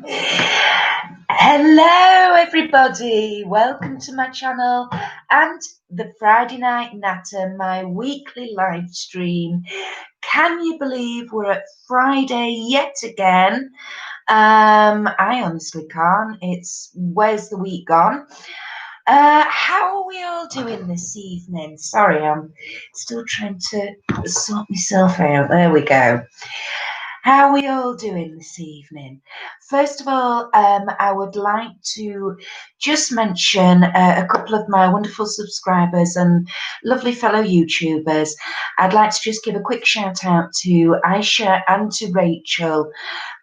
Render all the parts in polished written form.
Hello everybody, welcome to my channel and the Friday Night Natter, my weekly live stream. Can you believe we're at Friday yet again? I honestly can't. Where's the week gone? How are we all doing this evening? Sorry, I'm still trying to sort myself out. There we go. How are we all doing this evening? First of all, I would like to just mention a couple of my wonderful subscribers and lovely fellow YouTubers. I'd like to just give a quick shout out to Aisha and to Rachel.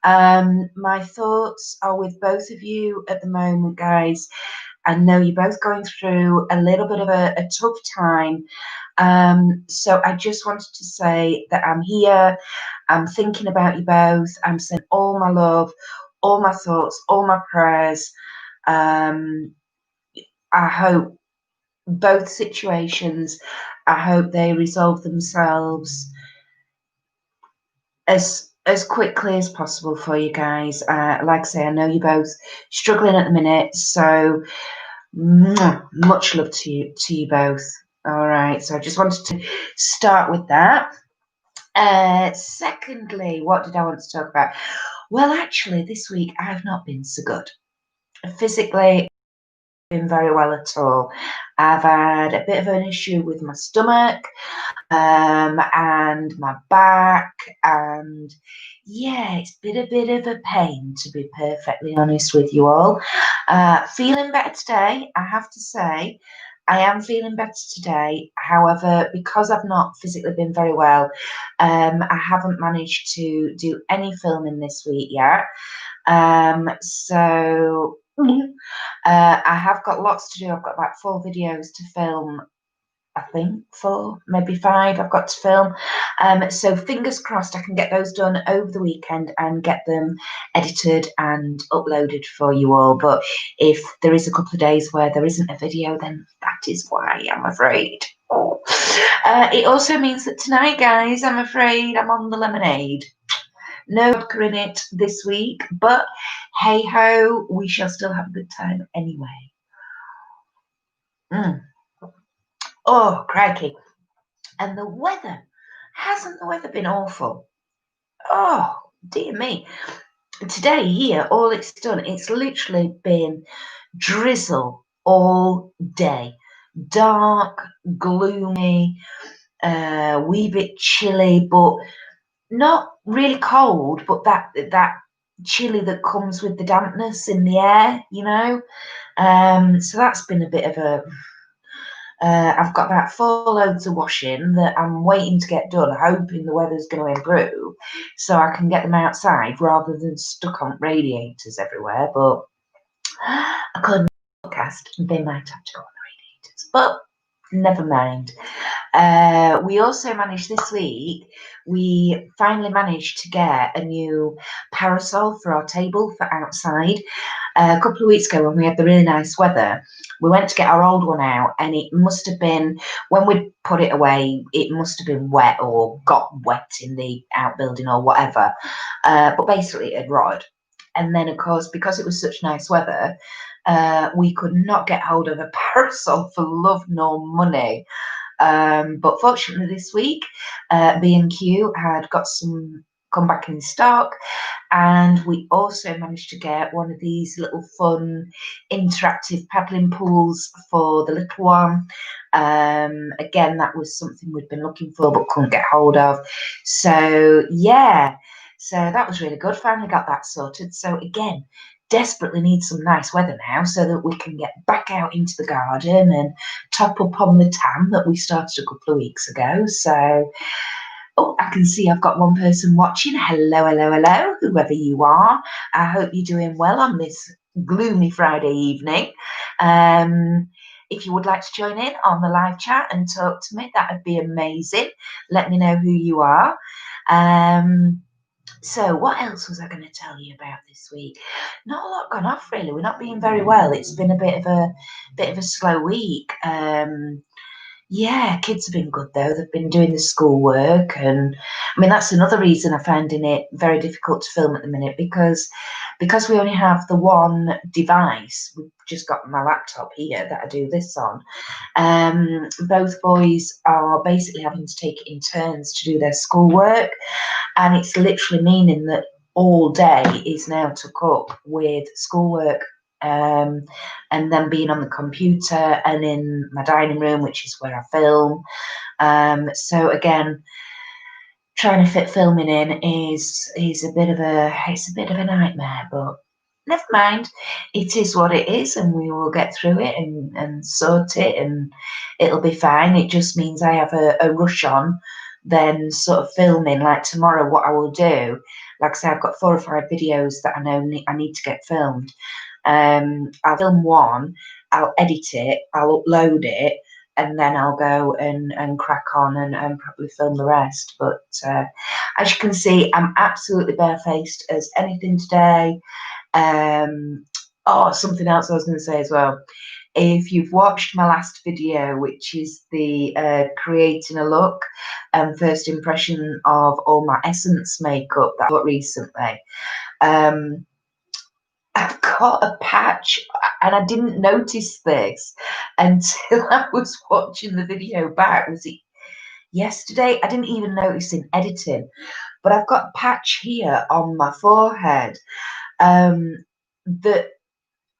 My thoughts are with both of you at the moment, guys. I know you're both going through a little bit of a tough time. So I just wanted to say that I'm here. I'm thinking about you both. I'm sending all my love, all my thoughts, all my prayers. I hope both situations, I hope they resolve themselves as quickly as possible for you guys. Like I say, I know you're both struggling at the minute, so much love to you both. All right, so I just wanted to start with that. Secondly, what did I want to talk about? Well, actually, this week I've not been so good. Physically, been very well at all. I've had a bit of an issue with my stomach and my back, and yeah, it's been a bit of a pain, to be perfectly honest with you all. Feeling better today, I have to say. I am feeling better today. However, because I've not physically been very well, I haven't managed to do any filming this week yet. So I have got lots to do. I've got about 4 videos to film. I think 4, maybe 5 I've got to film. So fingers crossed I can get those done over the weekend and get them edited and uploaded for you all. But if there is a couple of days where there isn't a video, then that is why, I'm afraid. Oh. It also means that tonight, guys, I'm afraid I'm on the lemonade. No vodka in it this week, but hey ho, we shall still have a good time anyway. Oh, crikey. And the weather, hasn't the weather been awful? Oh, dear me. Today here, all it's done, it's literally been drizzle all day. Dark, gloomy, wee bit chilly, but not really cold, but that chilly that comes with the dampness in the air, you know. So that's been a bit of a I've got about 4 loads of washing that I'm waiting to get done, hoping the weather's going to improve so I can get them outside rather than stuck on radiators everywhere. But according to the forecast, they might have to go on the radiators. But never mind. We also managed this week, we finally managed to get a new parasol for our table for outside. A couple of weeks ago when we had the really nice weather, we went to get our old one out and it must have been, when we put it away, it must have been wet or got wet in the outbuilding or whatever. But basically it had rotted. And then, of course, because it was such nice weather, we could not get hold of a parasol for love nor money. But fortunately this week, B&Q had got some come back in stock, and we also managed to get one of these little fun interactive paddling pools for the little one. Again, that was something we'd been looking for but couldn't get hold of. So yeah, so that was really good. Finally got that sorted. So again, desperately need some nice weather now so that we can get back out into the garden and top up on the tan that we started a couple of weeks ago. So, oh, I can see I've got one person watching. Hello, hello, hello, whoever you are. I hope you're doing well on this gloomy Friday evening. If you would like to join in on the live chat and talk to me, that would be amazing. Let me know who you are. So what else was I going to tell you about this week? Not a lot gone off really. We're not being very well. It's been a bit of a slow week. Yeah, kids have been good though. They've been doing the schoolwork, and I mean that's another reason I'm finding it very difficult to film at the minute, because because we only have the one device, we've just got my laptop here that I do this on. Both boys are basically having to take it in turns to do their schoolwork, and it's literally meaning that all day is now took up with schoolwork, and then being on the computer and in my dining room, which is where I film. So again, trying to fit filming in is a bit of a nightmare, but never mind. It is what it is, and we will get through it and sort it, and it'll be fine. It just means I have a rush on then sort of filming. Like tomorrow, what I will do, like I say, I've got 4 or 5 videos that I know I need to get filmed. I'll film one, I'll edit it, I'll upload it, and then I'll go and crack on and probably film the rest. But as you can see, I'm absolutely barefaced as anything today. Oh, something else I was going to say as well. If you've watched my last video, which is the creating a look and first impression of all my Essence makeup that I got recently, I've got a patch, and I didn't notice this until I was watching the video back. Was it yesterday? I didn't even notice in editing, but I've got a patch here on my forehead that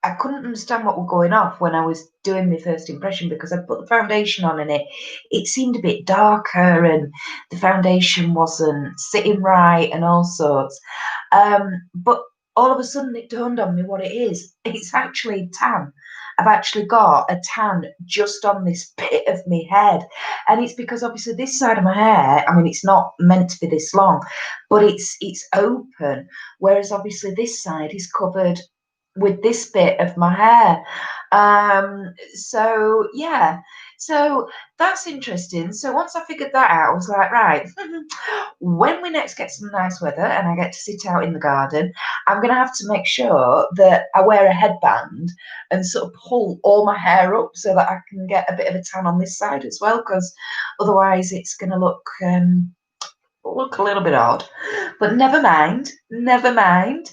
I couldn't understand what was going off when I was doing my first impression, because I put the foundation on and it seemed a bit darker and the foundation wasn't sitting right and all sorts. But all of a sudden it dawned on me what it is. It's actually tan. I've actually got a tan just on this bit of my head. And it's because obviously this side of my hair, I mean, it's not meant to be this long, but it's open. Whereas obviously this side is covered with this bit of my hair. So yeah, so that's interesting. So once I figured that out, I was like, right, when we next get some nice weather and I get to sit out in the garden, I'm gonna have to make sure that I wear a headband and sort of pull all my hair up so that I can get a bit of a tan on this side as well, because otherwise it's gonna look a little bit odd. But never mind, never mind.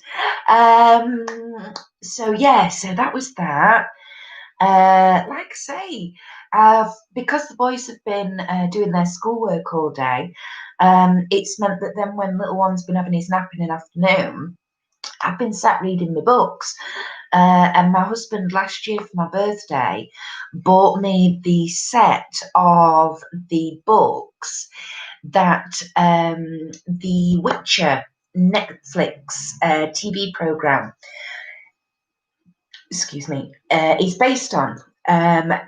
So yeah, so that was that. Like I say, because the boys have been doing their schoolwork all day, it's meant that then when little one's been having his nap in the afternoon, I've been sat reading my books. And my husband last year for my birthday bought me the set of the books that the Witcher Netflix TV program, excuse me, is based on.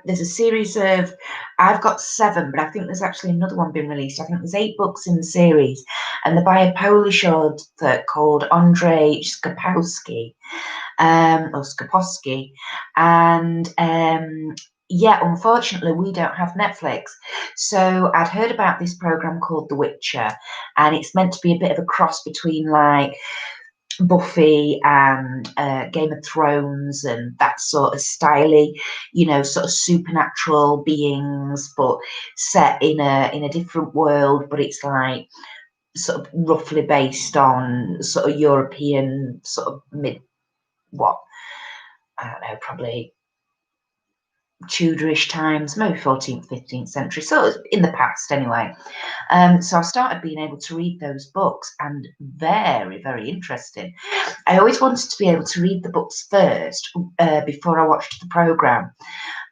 There's a series of, I've got 7, but I think there's actually another one being released. I think there's 8 books in the series, and they're by a Polish author called Andrzej Skopowski, or Skopowski, and yeah, unfortunately, we don't have Netflix. So I'd heard about this program called The Witcher, and it's meant to be a bit of a cross between like Buffy and Game of Thrones and that sort of styly, you know, sort of supernatural beings, but set in a different world. But it's like sort of roughly based on sort of European sort of I don't know, probably Tudorish times, maybe 14th, 15th century, so in the past anyway. So I started being able to read those books, and very, very interesting. I always wanted to be able to read the books first before I watched the program.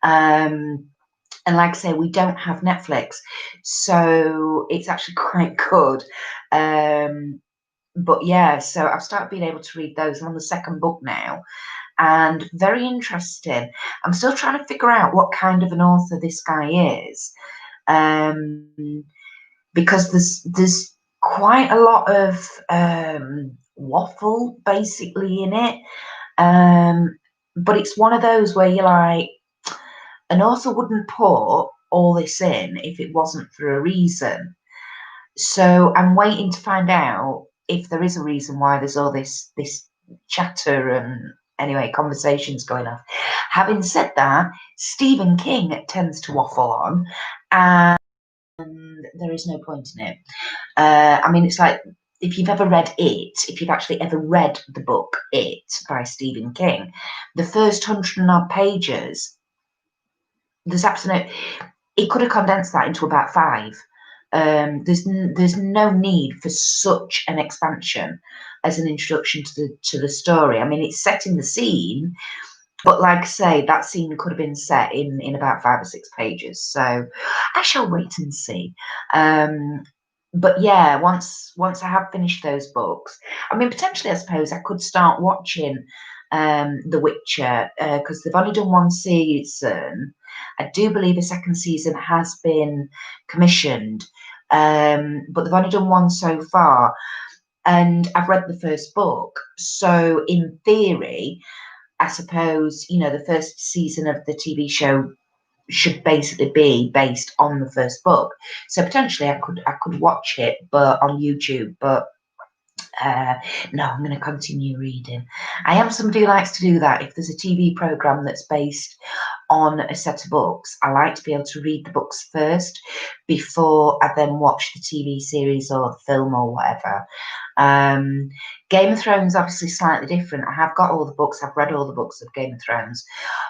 And like I say, we don't have Netflix, so it's actually quite good. But yeah, so I've started being able to read those. I'm on the 2nd book now, and very interesting. I'm still trying to figure out what kind of an author this guy is, because there's quite a lot of waffle basically in it, but it's one of those where you're like, an author wouldn't put all this in if it wasn't for a reason. So I'm waiting to find out if there is a reason why there's all this chatter and anyway conversations going on. Having said that, Stephen King tends to waffle on, and there is no point in it. I mean, it's like if you've ever read it, if you've actually ever read the book It by Stephen King, the first 100 and odd pages, there's absolute. It could have condensed that into about 5. There's no need for such an expansion as an introduction to the story. I mean, it's setting the scene, but like I say, that scene could have been set in about 5 or 6 pages. So I shall wait and see. But yeah, once I have finished those books, I mean, potentially, I suppose I could start watching The Witcher, because they've only done 1 season. I do believe a 2nd season has been commissioned, but they've only done 1 so far. And I've read the first book, so in theory, I suppose, you know, the first season of the TV show should basically be based on the first book. So potentially I could watch it, but on YouTube, but no, I'm going to continue reading. I am somebody who likes to do that. If there's a TV program that's based on a set of books, I like to be able to read the books first before I then watch the TV series or the film or whatever. Game of Thrones, obviously slightly different. I have got all the books. I've read all the books of Game of Thrones,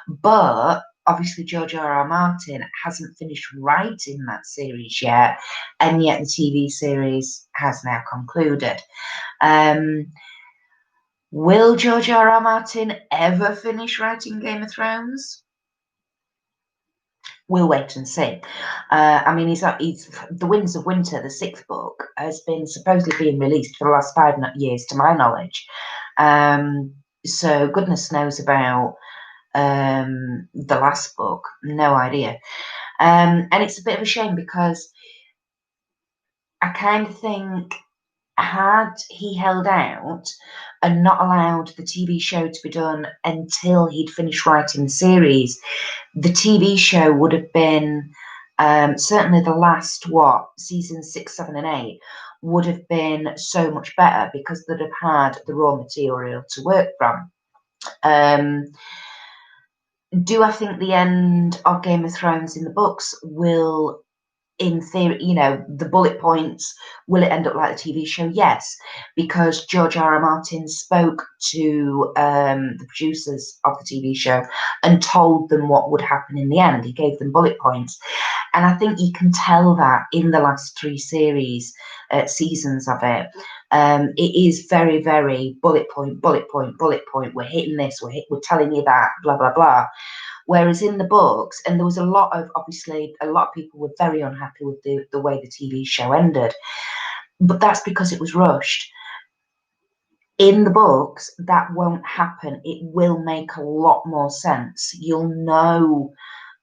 but obviously George R.R. Martin hasn't finished writing that series yet, and yet the TV series has now concluded. Will George R.R. Martin ever finish writing Game of Thrones? We'll wait and see. I mean, he's The Winds of Winter, the 6th book, has been supposedly being released for the last 5 years, to my knowledge. So goodness knows about the last book. No idea. And it's a bit of a shame because I kind of think, had he held out and not allowed the TV show to be done until he'd finished writing the series, the TV show would have been, certainly the last, seasons 6, 7, and 8, would have been so much better because they'd have had the raw material to work from. Do I think the end of Game of Thrones in the books will, in theory, you know, the bullet points, will it end up like the TV show? Yes, because George R.R. Martin spoke to the producers of the TV show and told them what would happen in the end. He gave them bullet points. And I think you can tell that in the last 3 seasons of it. It is very, very bullet point, bullet point, bullet point. We're hitting this, we're telling you that, blah, blah, blah. Whereas in the books, and there was obviously a lot of people were very unhappy with the way the TV show ended, but that's because it was rushed. In the books, that won't happen. It will make a lot more sense. You'll know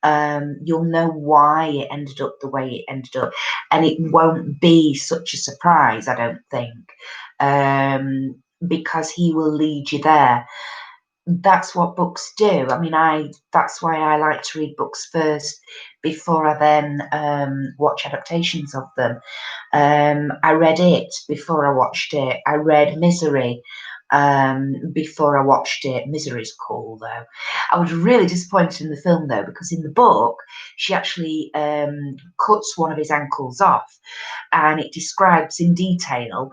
why it ended up the way it ended up, and it won't be such a surprise, I don't think, because he will lead you there. That's what books do. I mean, that's why I like to read books first before I then watch adaptations of them. I read It before I watched it. I read Misery before I watched it. Misery's cool, though. I was really disappointed in the film, though, because in the book, she actually cuts one of his ankles off, and it describes in detail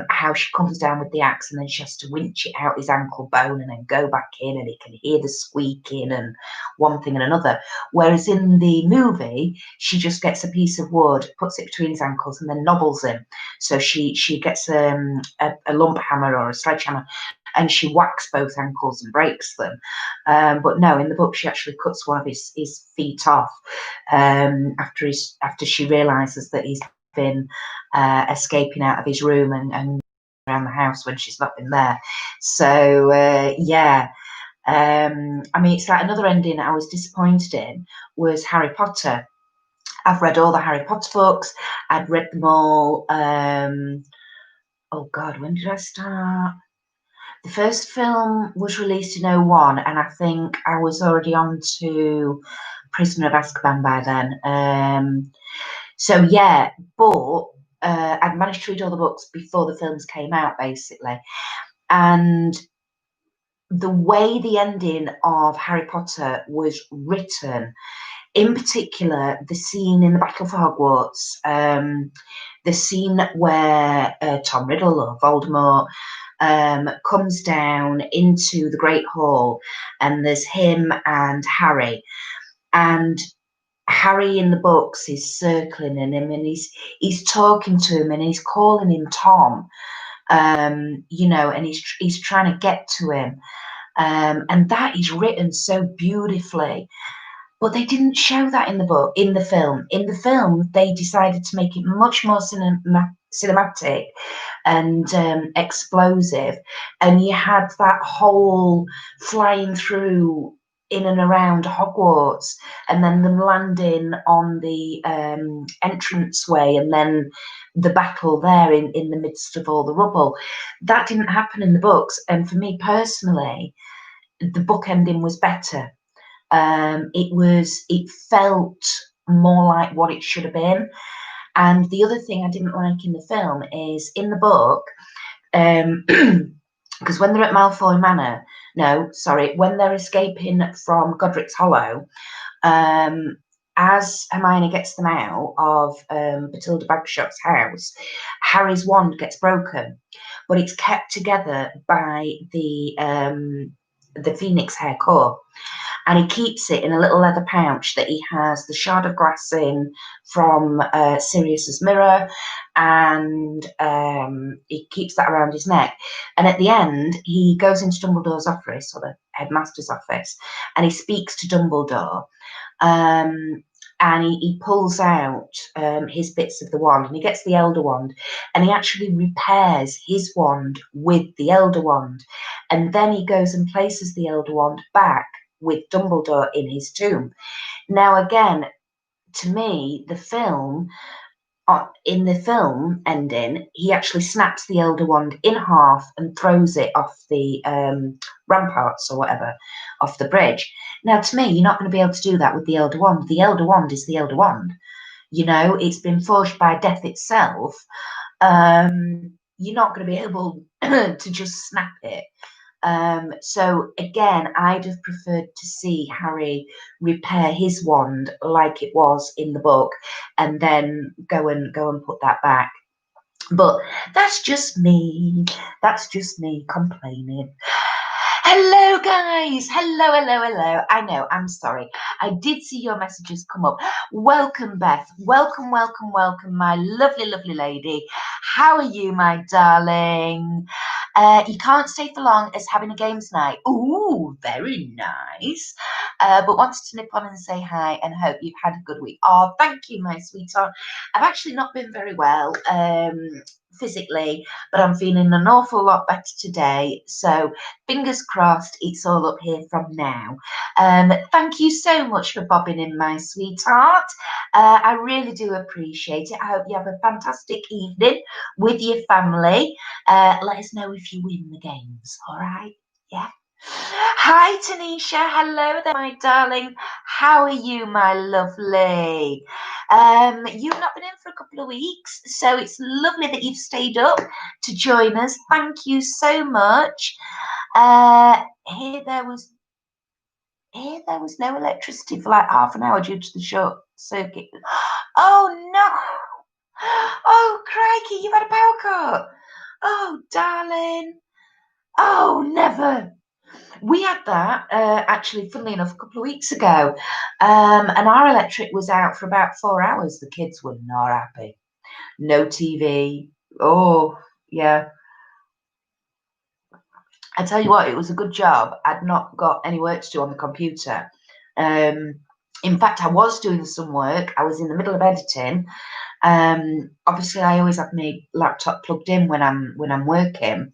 how she comes down with the axe and then she has to winch it out his ankle bone and then go back in, and he can hear the squeaking and one thing and another. Whereas in the movie, she just gets a piece of wood, puts it between his ankles, and then nobbles him. So she gets a lump hammer or a sledgehammer, and she whacks both ankles and breaks them. But no, in the book, she actually cuts one of his feet off after she realizes that he's been escaping out of his room and around the house when she's not been there. So yeah, I mean, it's like another ending I was disappointed in was Harry Potter. I've read all the Harry Potter books. I'd read them all. Oh God, when did I start? The first film was released in 2001, and I think I was already on to Prisoner of Azkaban by then. So yeah, but I'd managed to read all the books before the films came out, basically. And the way the ending of Harry Potter was written, in particular, the scene in the Battle for Hogwarts, the scene where Tom Riddle or Voldemort comes down into the Great Hall, and there's him and Harry, and Harry in the books is circling him, and he's talking to him, and he's calling him Tom, you know, and he's trying to get to him, and that is written so beautifully. But they didn't show that in the book, in the film. In the film, they decided to make it much more cinematic and explosive. And you had that whole flying through in and around Hogwarts, and then them landing on the entranceway, and then the battle there in the midst of all the rubble. That didn't happen in the books. And for me personally, the book ending was better. It felt more like what it should have been. And the other thing I didn't like in the film is in the book, because when they're at Malfoy Manor, when they're escaping from Godric's Hollow, as Hermione gets them out of Bathilda Bagshot's house, Harry's wand gets broken, but it's kept together by the Phoenix hair core. And he keeps it in a little leather pouch that he has the shard of glass in from Sirius's mirror, and he keeps that around his neck. And at the end, he goes into Dumbledore's office, or the headmaster's office, and he speaks to Dumbledore. And he pulls out his bits of the wand, and he gets the Elder Wand, and he actually repairs his wand with the Elder Wand. And then he goes and places the Elder Wand back with Dumbledore in his tomb. Now, again, to me, in the film ending, he actually snaps the Elder Wand in half and throws it off the ramparts or whatever, off the bridge. Now, to me, you're not going to be able to do that with the Elder Wand. The Elder Wand is the Elder Wand. You know, it's been forged by death itself. You're not going to be able to just snap it. So again, I'd have preferred to see Harry repair his wand like it was in the book, and then go and put that back. But that's just me. That's just me complaining. Hello, guys. Hello. I know, I'm sorry. I did see your messages come up. Welcome, Beth. Welcome, my lovely lady. How are you, my darling? You can't stay for long as having a games night. Ooh, very nice. But wanted to nip on and say hi and hope you've had a good week. Oh, thank you, my sweetheart. I've actually not been very well physically, but I'm feeling an awful lot better today. So fingers crossed it's all up here from now. Thank you so much for bobbing in, my sweetheart. I really do appreciate it. I hope you have a fantastic evening with your family. Let us know if you win the games, all right? Yeah. Hi, Tanisha. Hello there, my darling. How are you, my lovely? You've not been in for a couple of weeks, so it's lovely that you've stayed up to join us. Thank you so much. Here there was no electricity for like half an hour due to the short circuit. Oh no! Oh crikey, you've had a power cut. Oh darling. Oh, never. We had that actually, funnily enough, a couple of weeks ago, and our electric was out for about 4 hours. The kids were not happy. No TV. Oh, yeah. I tell you what, it was a good job. I'd not got any work to do on the computer. In fact, I was doing some work. I was in the middle of editing. Obviously, I always have my laptop plugged in when I'm working.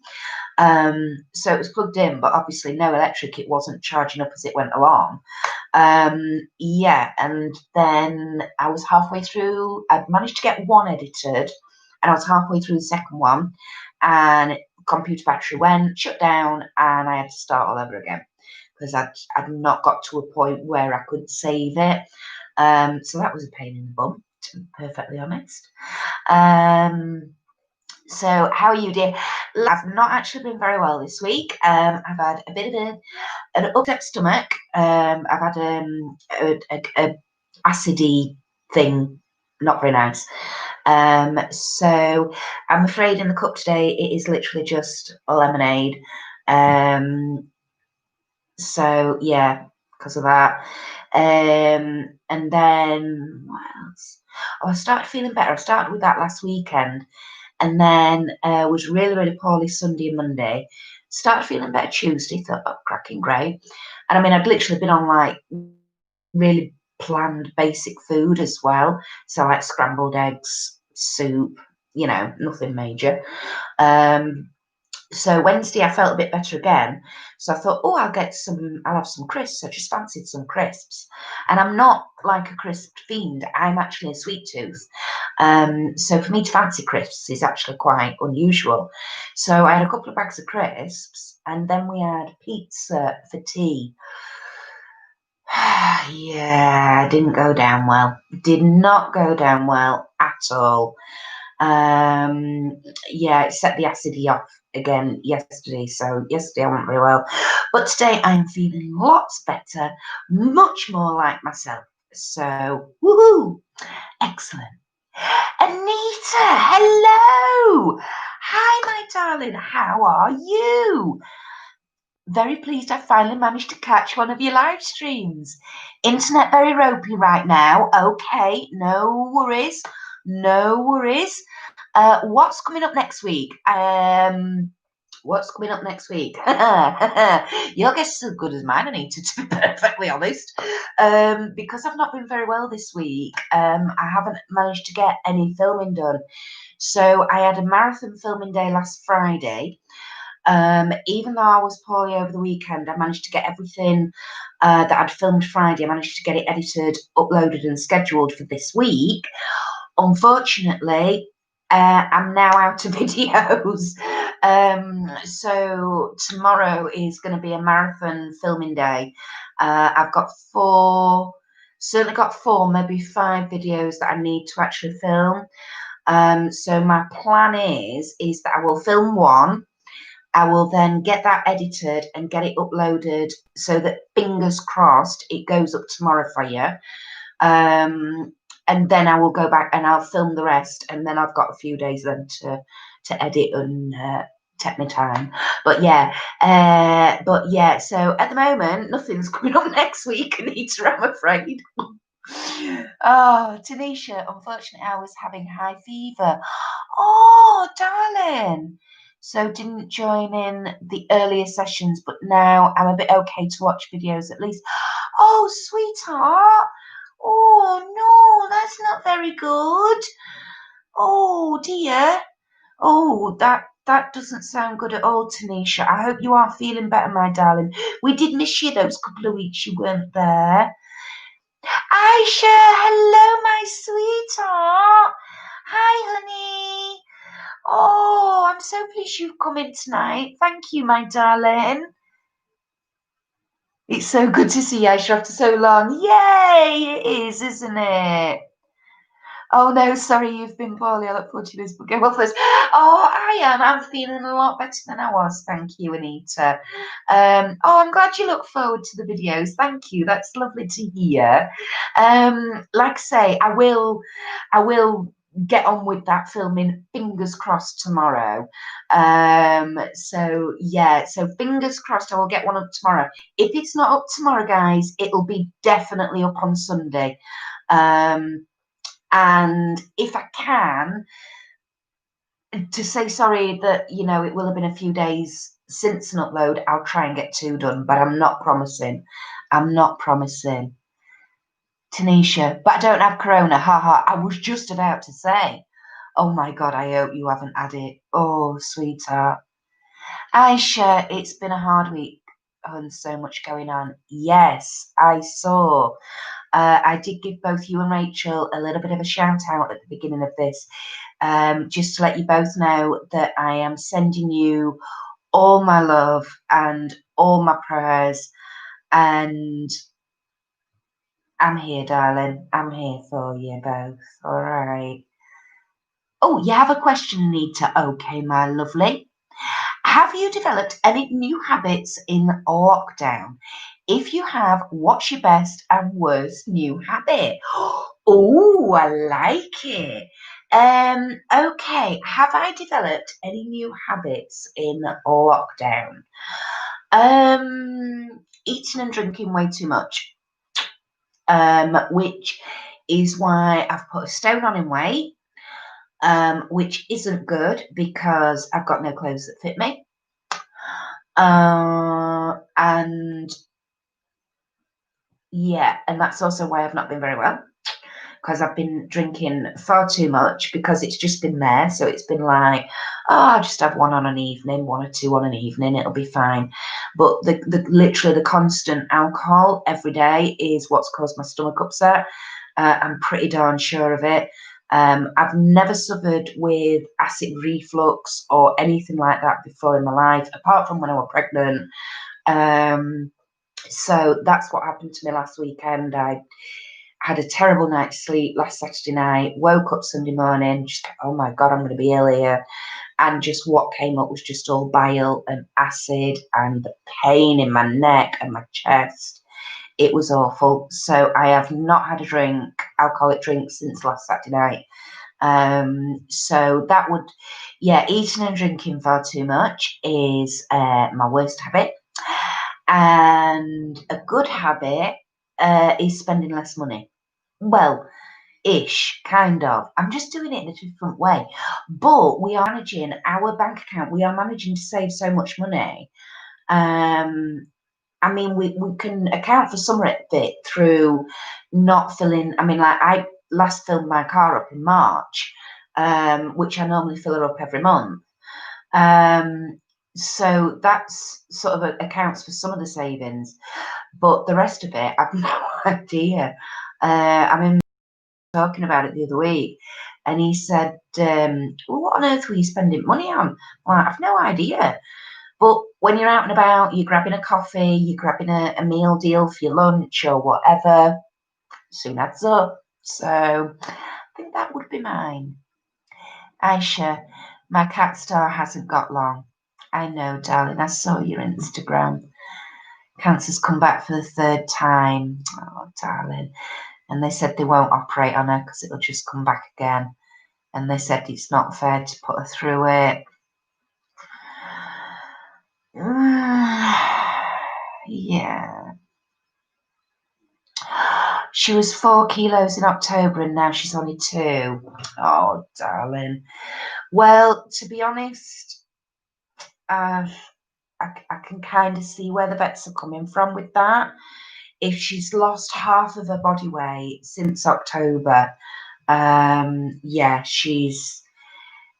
So it was plugged in, but obviously no electric. It wasn't charging up as it went along. Yeah, and then I was halfway through. I'd managed to get one edited, and I was halfway through the second one, and computer battery went, shut down, and I had to start all over again because I'd not got to a point where I could save it. So that was a pain in the bum, to be perfectly honest. So how are you, dear? I've not actually been very well this week. I've had a bit of an upset stomach. I've had acidy thing. Not very nice. So I'm afraid in the cup today it is literally just a lemonade. So yeah, because of that. And then what else? Oh, I started feeling better. I started with that last weekend, and then was really, really poorly Sunday and Monday. Started feeling better Tuesday. Thought, oh, cracking, great. And I mean, I'd literally been on like really planned basic food as well. So like scrambled eggs, soup, nothing major. So Wednesday I felt a bit better again. So I thought, oh, I'll have some crisps. I just fancied some crisps. And I'm not like a crisp fiend. I'm actually a sweet tooth. So for me to fancy crisps is actually quite unusual. So I had a couple of bags of crisps, and then we had pizza for tea. Yeah, didn't go down well. Did not go down well at all. Yeah, it set the acidity off again yesterday. So yesterday I went very well, but today I'm feeling lots better, much more like myself. So woohoo, excellent. Anita, hello. Hi, my darling. How are you? Very pleased I finally managed to catch one of your live streams. Internet very ropey right now. Okay, no worries. No worries. What's coming up next week? What's coming up next week? Your guess is as good as mine, Anita, to be perfectly honest. Because I've not been very well this week, I haven't managed to get any filming done. So I had a marathon filming day last Friday. Even though I was poorly over the weekend, I managed to get everything that I'd filmed Friday. I managed to get it edited, uploaded, and scheduled for this week. Unfortunately, I'm now out of videos. So tomorrow is going to be a marathon filming day. I've got certainly got 4, maybe 5 videos that I need to actually film. So my plan is that I will film one. I will then get that edited and get it uploaded so that, fingers crossed, it goes up tomorrow for you. And then I will go back and I'll film the rest. And then I've got a few days then to edit and take my time. But yeah, so at the moment, nothing's coming up next week, Anita, I'm afraid. Oh, Tanisha, unfortunately, I was having high fever. Oh, darling. So didn't join in the earlier sessions, but now I'm a bit okay to watch videos at least. Oh, sweetheart. Oh, no, that's not very good. Oh, dear. Oh, that doesn't sound good at all, Tanisha. I hope you are feeling better, my darling. We did miss you those couple of weeks you weren't there. Aisha, hello, my sweetheart. Hi, honey. Oh, I'm so pleased you've come in tonight. Thank you, my darling. It's so good to see you, Aisha, after so long. Yay, it is, isn't it? Oh, no, sorry, you've been poorly. I look forward to this, but go well first. Oh, I am. I'm feeling a lot better than I was. Thank you, Anita. Oh, I'm glad you look forward to the videos. Thank you. That's lovely to hear. Like I say, I will get on with that filming, fingers crossed, tomorrow. So yeah, so fingers crossed I will get one up tomorrow. If it's not up tomorrow, guys, it'll be definitely up on Sunday. And if I can, to say sorry that, it will have been a few days since an upload, I'll try and get 2 done, but I'm not promising. I'm not promising. Tanisha, but I don't have corona. Haha, I was just about to say. Oh my God, I hope you haven't had it. Oh, sweetheart. Aisha, it's been a hard week and so much going on. Yes, I saw. I did give both you and Rachel a little bit of a shout out at the beginning of this, just to let you both know that I am sending you all my love and all my prayers, and I'm here, darling. I'm here for you both. All right. Oh, you have a question, Anita? Okay, my lovely. Have you developed any new habits in lockdown? If you have, what's your best and worst new habit? Oh, I like it. Okay, have I developed any new habits in lockdown? Eating and drinking way too much, which is why I've put a stone on in weight, which isn't good because I've got no clothes that fit me. And yeah, and that's also why I've not been very well, because I've been drinking far too much because it's just been there. So it's been like, oh, I'll just have one on an evening, one or two on an evening, it'll be fine. But the literally the constant alcohol every day is what's caused my stomach upset. I'm pretty darn sure of it. I've never suffered with acid reflux or anything like that before in my life, apart from when I was pregnant. So that's what happened to me last weekend. I had a terrible night's sleep last Saturday night, woke up Sunday morning, just, oh my God, I'm going to be ill here. And just what came up was just all bile and acid and the pain in my neck and my chest. It was awful. So I have not had a drink, alcoholic drink, since last Saturday night. So that would, yeah, eating and drinking far too much is my worst habit. And a good habit is spending less money. Well, ish, kind of. I'm just doing it in a different way. But we are managing our bank account. We are managing to save so much money. I mean, we can account for some of it through not filling. I mean, like I last filled my car up in March, which I normally fill her up every month. So that's sort of accounts for some of the savings, but the rest of it, I've no idea. I mean, talking about it the other week, and he said, well, what on earth were you spending money on? Well, I've no idea. But when you're out and about, you're grabbing a coffee, you're grabbing a meal deal for your lunch or whatever, soon adds up. So I think that would be mine. Aisha, my cat star hasn't got long. I know, darling. I saw your Instagram. Cancer's come back for the third time. Oh, darling. And they said they won't operate on her because it'll just come back again. And they said it's not fair to put her through it. Yeah. She was 4 kilos in October and now she's only 2. Oh, darling. Well, to be honest, I can kind of see where the vets are coming from with that. If she's lost half of her body weight since October, yeah,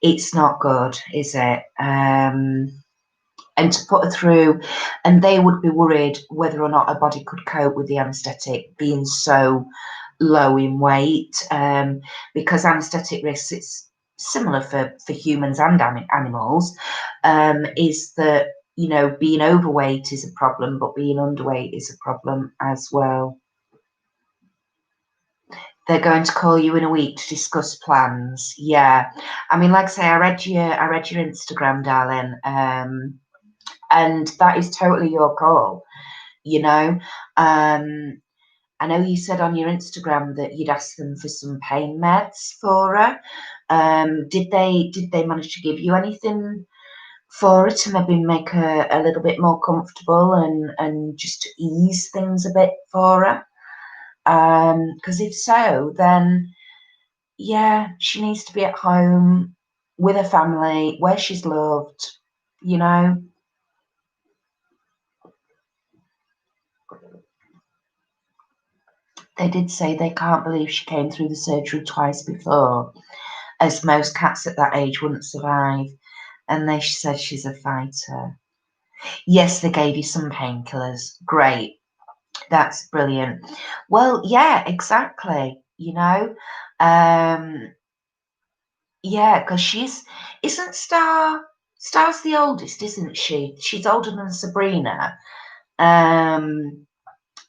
it's not good, is it? And to put her through, and they would be worried whether or not her body could cope with the anaesthetic being so low in weight, because anaesthetic risks, it's similar for humans and animals, is that, you know, being overweight is a problem, but being underweight is a problem as well. They're going to call you in a week to discuss plans. Yeah, I mean, like I say, I read your Instagram, darling, and that is totally your call. You know, I know you said on your Instagram that you'd asked them for some pain meds for her. Did they manage to give you anything for her to maybe make her a little bit more comfortable and just to ease things a bit for her? Because if so, then yeah, she needs to be at home with her family where she's loved, you know. They did say they can't believe she came through the surgery twice before, as most cats at that age wouldn't survive. And they said she's a fighter. Yes, they gave you some painkillers. Great. That's brilliant. Well, yeah, exactly. You know, yeah, because isn't Star's the oldest, isn't she? She's older than Sabrina.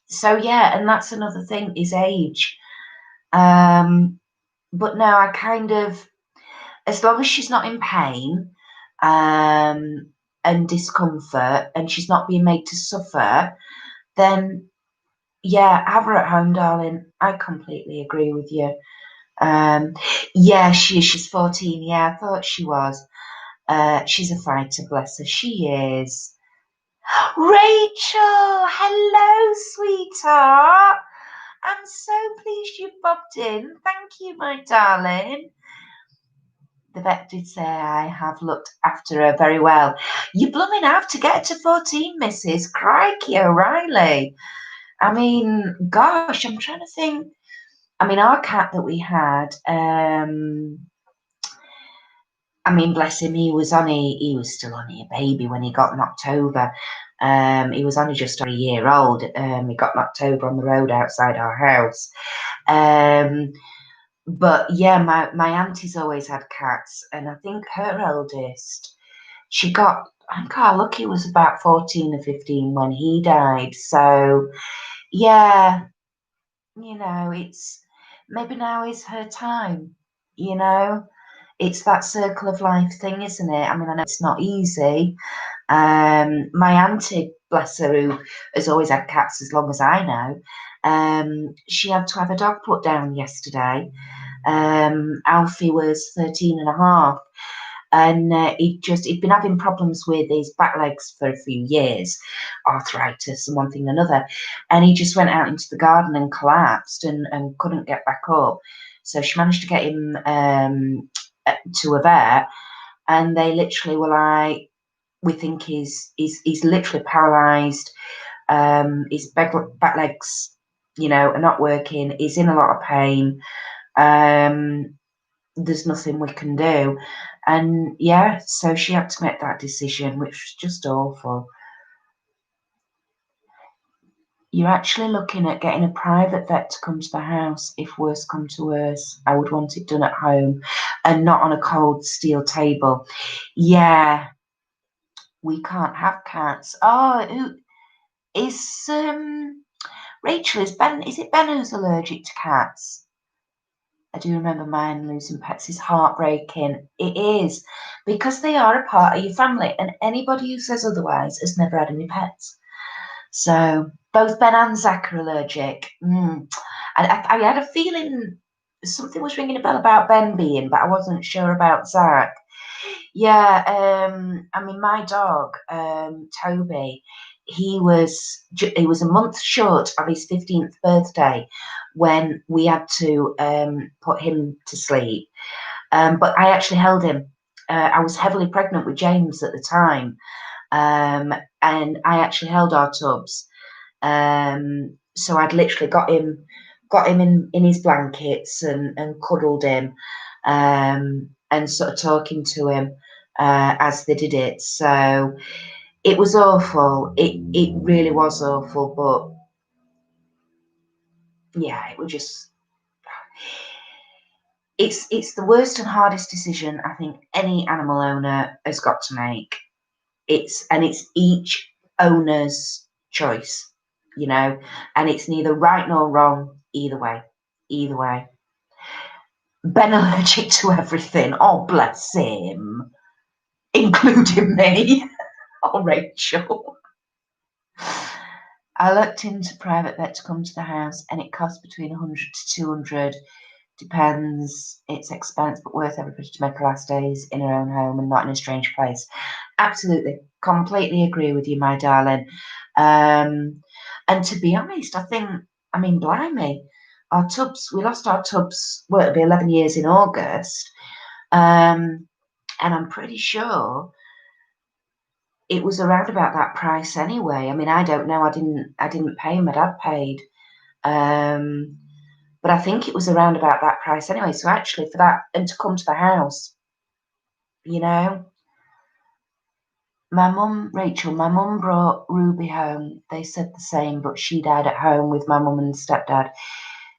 So yeah, and that's another thing is age. But no, I kind of, as long as she's not in pain, and discomfort, and she's not being made to suffer, then yeah, have her at home, darling. I completely agree with you. Yeah, she's 14. Yeah, I thought she was. She's a fighter, bless her. She is. Rachel, hello, sweetheart. I'm so pleased you popped in. Thank you, my darling. The vet did say I have looked after her very well. You blooming have to get to 14, Mrs. Crikey O'Reilly. I mean, gosh, I'm trying to think. I mean, our cat that we had, I mean, bless him, he was still only a baby when he got knocked over. He was only just a year old. He got knocked over on the road outside our house. But yeah, my auntie's always had cats, and I think her eldest, I think our Lucky was about 14 or 15 when he died. So yeah, it's maybe now is her time, you know. It's that circle of life thing, isn't it? I mean, I know it's not easy. My auntie, bless her, who has always had cats as long as I know, she had to have a dog put down yesterday. Alfie was 13 and a half, and he'd been having problems with his back legs for a few years, arthritis and one thing and another, and he just went out into the garden and collapsed and couldn't get back up. So she managed to get him to a vet, and they literally were like, we think he's literally paralysed. His back legs, are not working. He's in a lot of pain. There's nothing we can do. And yeah, so she had to make that decision, which was just awful. You're actually looking at getting a private vet to come to the house if worse come to worse. I would want it done at home and not on a cold steel table. Yeah, we can't have cats. Oh, who is Rachel? Is it Ben who's allergic to cats? I do remember mine losing pets is heartbreaking. It is, because they are a part of your family, and anybody who says otherwise has never had any pets. So both Ben and Zach are allergic. I had a feeling something was ringing a bell about Ben being, but I wasn't sure about Zach. Yeah, I mean, my dog, Toby, he was a month short of his 15th birthday when we had to put him to sleep. But I actually held him. I was heavily pregnant with James at the time, and I actually held our tubs. So I'd literally got him in his blankets and cuddled him, and sort of talking to him as they did it. So it was awful. It really was awful. But yeah, it was just. It's the worst and hardest decision I think any animal owner has got to make. It's each owner's choice, and it's neither right nor wrong either way. Either way. Ben allergic to everything. Oh, bless him, including me. Oh, Rachel. I looked into private vet to come to the house, and it costs between 100 to 200. Depends, it's expense, but worth everybody to make her last days in her own home and not in a strange place. Absolutely, completely agree with you, my darling. And to be honest, I mean, blimey, we lost our tubs, well, it'll be 11 years in August. And I'm pretty sure it was around about that price anyway. I mean, I don't know. I didn't pay. My dad paid. But I think it was around about that price anyway. So actually, for that and to come to the house, my mum brought Ruby home. They said the same, but she died at home with my mum and stepdad.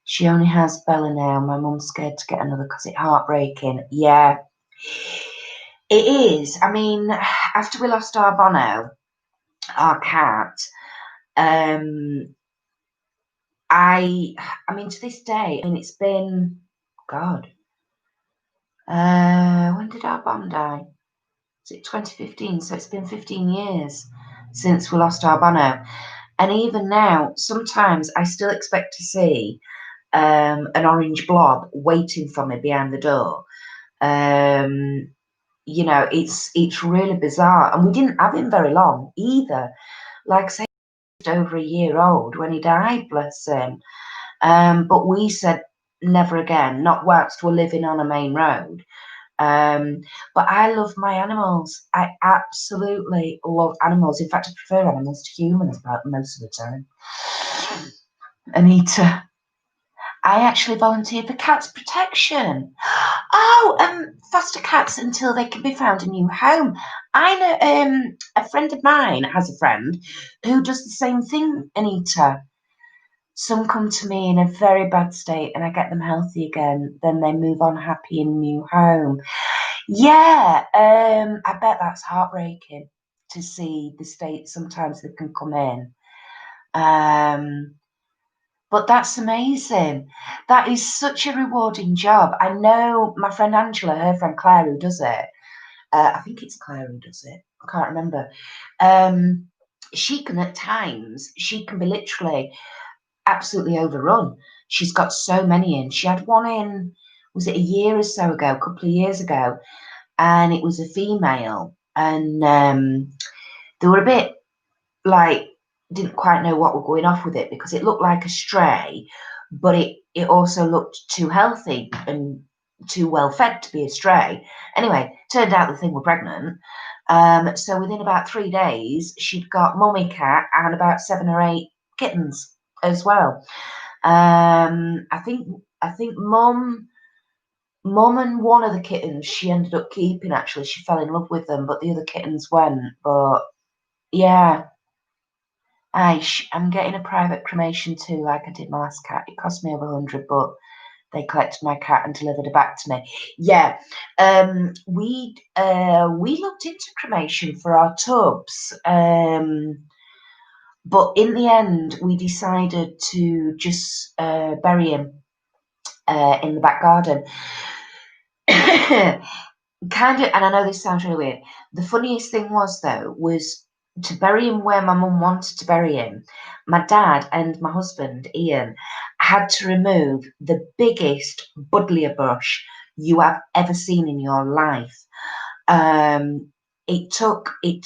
She only has Bella now. My mum's scared to get another because it's heartbreaking. Yeah, it is. I mean, after we lost our Bono, our cat, I mean, to this day, I mean, it's been, God, when did our Bon die? Was it 2015? So it's been 15 years since we lost our Bono. And even now, sometimes I still expect to see an orange blob waiting for me behind the door. You know, it's really bizarre. And we didn't have him very long either. Like I say, just over a year old when he died, bless him. But we said never again, not whilst we're living on a main road. But I love my animals. I absolutely love animals. In fact, I prefer animals to humans about most of the time. Anita, I actually volunteer for cats protection. Oh, foster cats until they can be found a new home. I know a friend of mine has a friend who does the same thing, Anita. Some come to me in a very bad state and I get them healthy again. Then they move on happy in a new home. Yeah, I bet that's heartbreaking to see the state sometimes they can come in. But that's amazing. That is such a rewarding job. I know my friend Angela, her friend Claire, who does it. I think it's Claire who does it. I can't remember. She can at times, she can be literally absolutely overrun. She's got so many in. She had one in, was it a year or so ago, a couple of years ago, and it was a female, and they were a bit like didn't quite know what were going off with it because it looked like a stray, but it also looked too healthy and too well fed to be a stray. Anyway, turned out the thing were pregnant. So within about 3 days, she'd got mummy cat and about 7 or 8 kittens as well. I think mum and one of the kittens she ended up keeping. Actually, she fell in love with them, but the other kittens went. But yeah, I'm getting a private cremation too, like I did my last cat. It cost me over 100, but they collected my cat and delivered her back to me. Yeah, we looked into cremation for our tubs, but in the end, we decided to just bury him in the back garden. Kind of, and I know this sounds really weird. The funniest thing was though, was to bury him where my mum wanted to bury him. My dad and my husband, Ian, had to remove the biggest buddleia bush you have ever seen in your life. It took the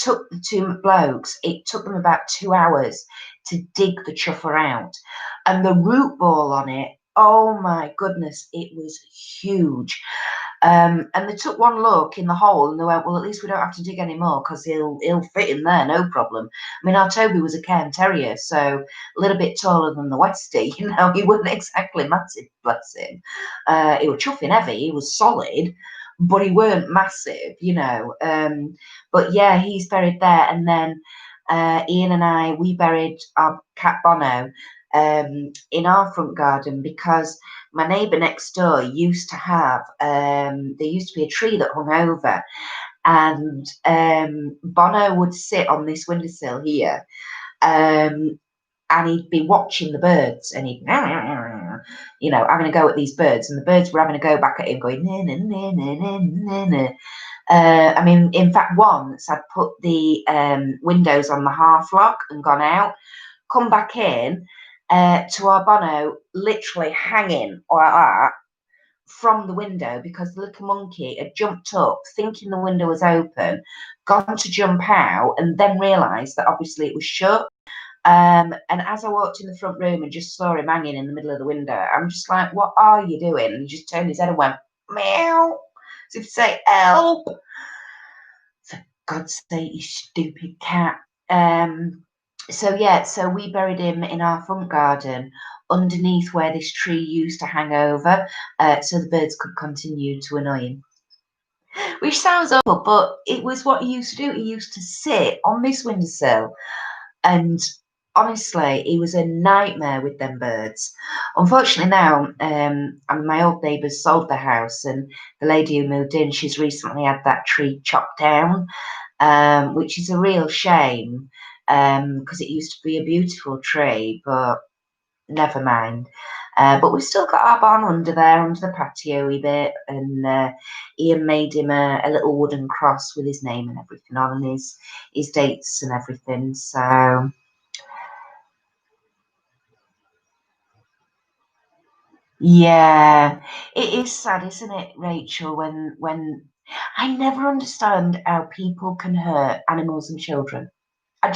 two blokes, it took them about 2 hours to dig the chuffer out. And the root ball on it, oh my goodness, it was huge. And they took one look in the hole and they went, well, at least we don't have to dig any more because he'll fit in there, no problem. I mean, our Toby was a Cairn Terrier, so a little bit taller than the Westie, you know, he wasn't exactly massive, bless him. He was chuffing heavy, he was solid, but he weren't massive, you know. But yeah, he's buried there. And then Ian and I, we buried our cat Bono in our front garden because my neighbour next door used to have, there used to be a tree that hung over, and Bono would sit on this windowsill here, and he'd be watching the birds, and he'd, you know, having a go at these birds, and the birds were having a go back at him, going, na, na, na, na, na, na. I mean, in fact, once I'd put the windows on the half lock and gone out, come back in, to our Bono literally hanging like that from the window because the little monkey had jumped up thinking the window was open, gone to jump out, and then realised that obviously it was shut. And as I walked in the front room and just saw him hanging in the middle of the window, I'm just like, what are you doing? And he just turned his head and went, meow, as if to say, help. For God's sake, you stupid cat. So yeah, so we buried him in our front garden underneath where this tree used to hang over, so the birds could continue to annoy him. Which sounds awful, but it was what he used to do. He used to sit on this windowsill, and honestly, he was a nightmare with them birds. Unfortunately now, my old neighbours sold the house, and the lady who moved in, she's recently had that tree chopped down, which is a real shame. Because it used to be a beautiful tree, but never mind. But we've still got our barn under there, under the patio a bit, and Ian made him a little wooden cross with his name and everything on, and his dates and everything. So Yeah, it is sad, isn't it, Rachel? When I never understand how people can hurt animals and children. I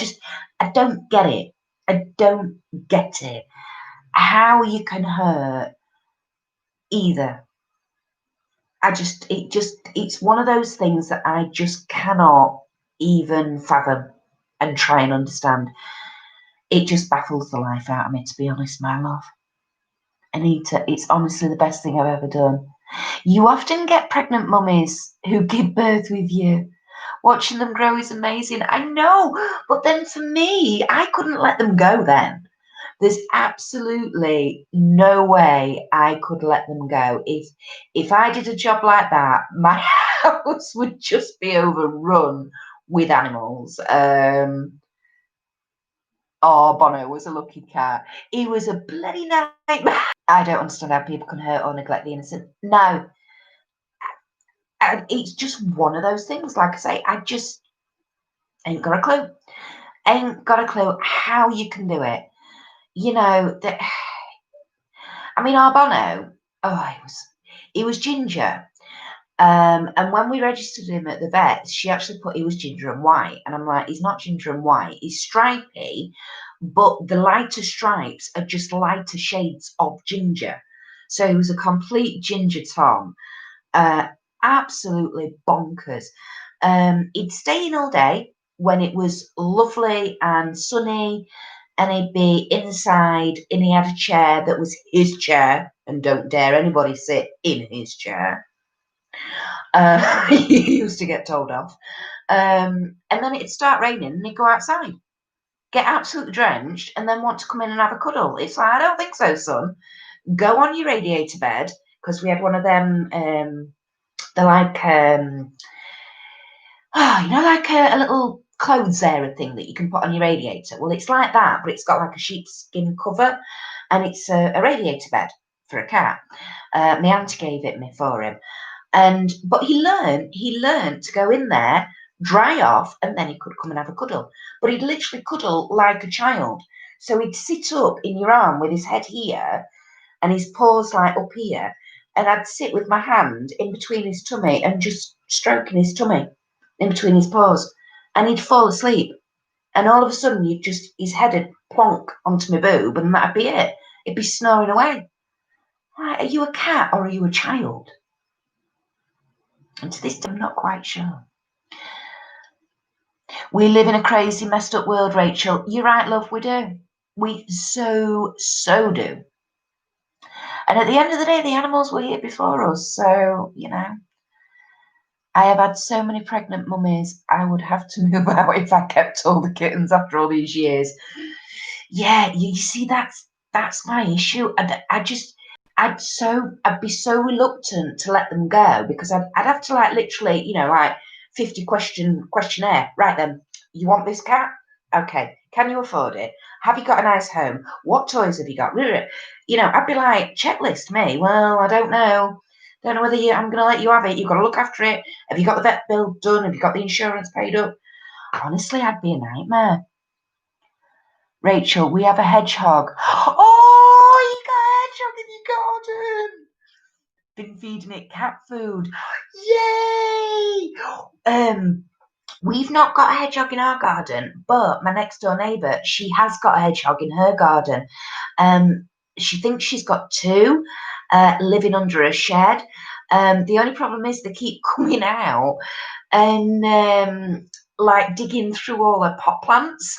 don't get it. I don't get it. How you can hurt either. It's one of those things that I just cannot even fathom and try and understand. It just baffles the life out of me, to be honest, my love. Anita, it's honestly the best thing I've ever done. You often get pregnant mummies who give birth with you. Watching them grow is amazing. I know, but then for me, I couldn't let them go then. There's absolutely no way I could let them go. If I did a job like that, my house would just be overrun with animals. Oh, Bono was a lucky cat. He was a bloody nightmare. I don't understand how people can hurt or neglect the innocent. No, and it's just one of those things. Like I say, I just ain't got a clue. Ain't got a clue how you can do it. You know that. I mean, our Bono. Oh, he was ginger. And when we registered him at the vet, she actually put he was ginger and white, and I'm like, he's not ginger and white. He's stripy, but the lighter stripes are just lighter shades of ginger. So he was a complete ginger Tom. Uh, Absolutely bonkers. He'd stay in all day when it was lovely and sunny, and he'd be inside, and he had a chair that was his chair, and don't dare anybody sit in his chair. He used to get told off. And then it'd start raining, and he'd go outside, get absolutely drenched, and then want to come in and have a cuddle. It's like, I don't think so, son. Go on your radiator bed, because we had one of them. They're like like a little clothes area thing that you can put on your radiator. Well, it's like that, but it's got like a sheepskin cover, and it's a radiator bed for a cat. My auntie gave it me for him, but he learned to go in there, dry off, and then he could come and have a cuddle. But he'd literally cuddle like a child. So he'd sit up in your arm with his head here and his paws like up here, and I'd sit with my hand in between his tummy and just stroking his tummy in between his paws, and he'd fall asleep. And all of a sudden, his head would plonk onto my boob, and that'd be it. He'd be snoring away. Right, are you a cat or are you a child? And to this day, I'm not quite sure. We live in a crazy, messed up world, Rachel. You're right, love, we do. We so do. And at the end of the day, the animals were here before us. So, I have had so many pregnant mummies, I would have to move out if I kept all the kittens after all these years. Yeah, you see, that's my issue. I'd be so reluctant to let them go, because I'd have to like literally, like 50 questionnaire. Right then, you want this cat? Okay. Can you afford it? Have you got a nice home? What toys have you got? I'd be like, checklist me. Well, I don't know. Don't know whether I'm going to let you have it. You've got to look after it. Have you got the vet bill done? Have you got the insurance paid up? Honestly, I'd be a nightmare. Rachel, we have a hedgehog. Oh, you got a hedgehog in your garden. Been feeding it cat food. Yay! We've not got a hedgehog in our garden, but my next door neighbour, she has got a hedgehog in her garden. She thinks she's got two living under a shed. The only problem is they keep coming out and like digging through all her pot plants,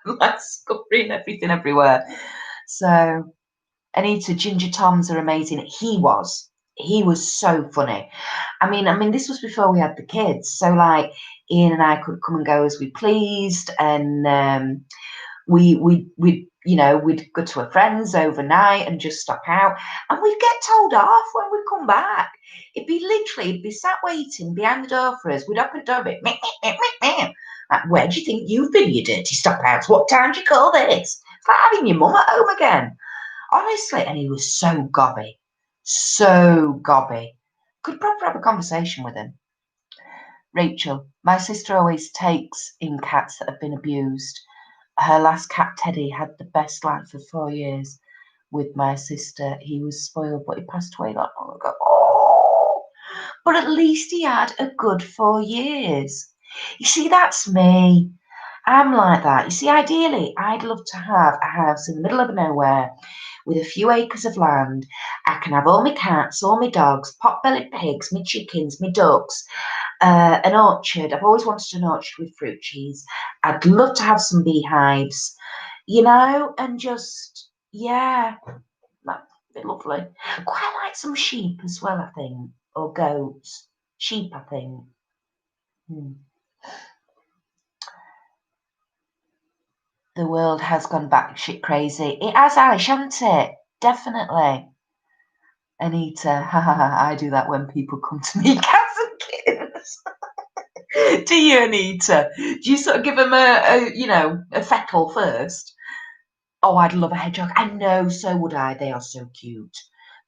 like scoring everything everywhere. So, Anita, Ginger Toms are amazing. He was so funny. I mean, this was before we had the kids, so like Ian and I could come and go as we pleased, and we'd go to a friend's overnight and just stop out, and we'd get told off when we come back. It'd be sat waiting behind the door for us. We'd open the door, bit, meh, meh, meh, meh, meh. Like, where do you think you've been, you dirty stop outs? What time do you call this? It's like having your mum at home again. Honestly, and he was so gobby. So gobby. Could proper have a conversation with him. Rachel, my sister always takes in cats that have been abused. Her last cat, Teddy, had the best life for 4 years. with my sister. He was spoiled, but he passed away not long ago. Oh, but at least he had a good 4 years. You see, that's me. I'm like that. You see, ideally, I'd love to have a house in the middle of nowhere with a few acres of land. I can have all my cats, all my dogs, pot-bellied pigs, my chickens, my ducks, an orchard. I've always wanted an orchard with fruit trees. I'd love to have some beehives, and just, yeah, that'd be lovely. Quite like some sheep as well, I think, or goats. Sheep, I think. The world has gone batshit crazy. It has, shan't it? Definitely. Anita, ha ha ha, I do that when people come to me, cats and kittens. Do you, Anita? Do you sort of give them a feckle first? Oh, I'd love a hedgehog. I know, so would I. They are so cute.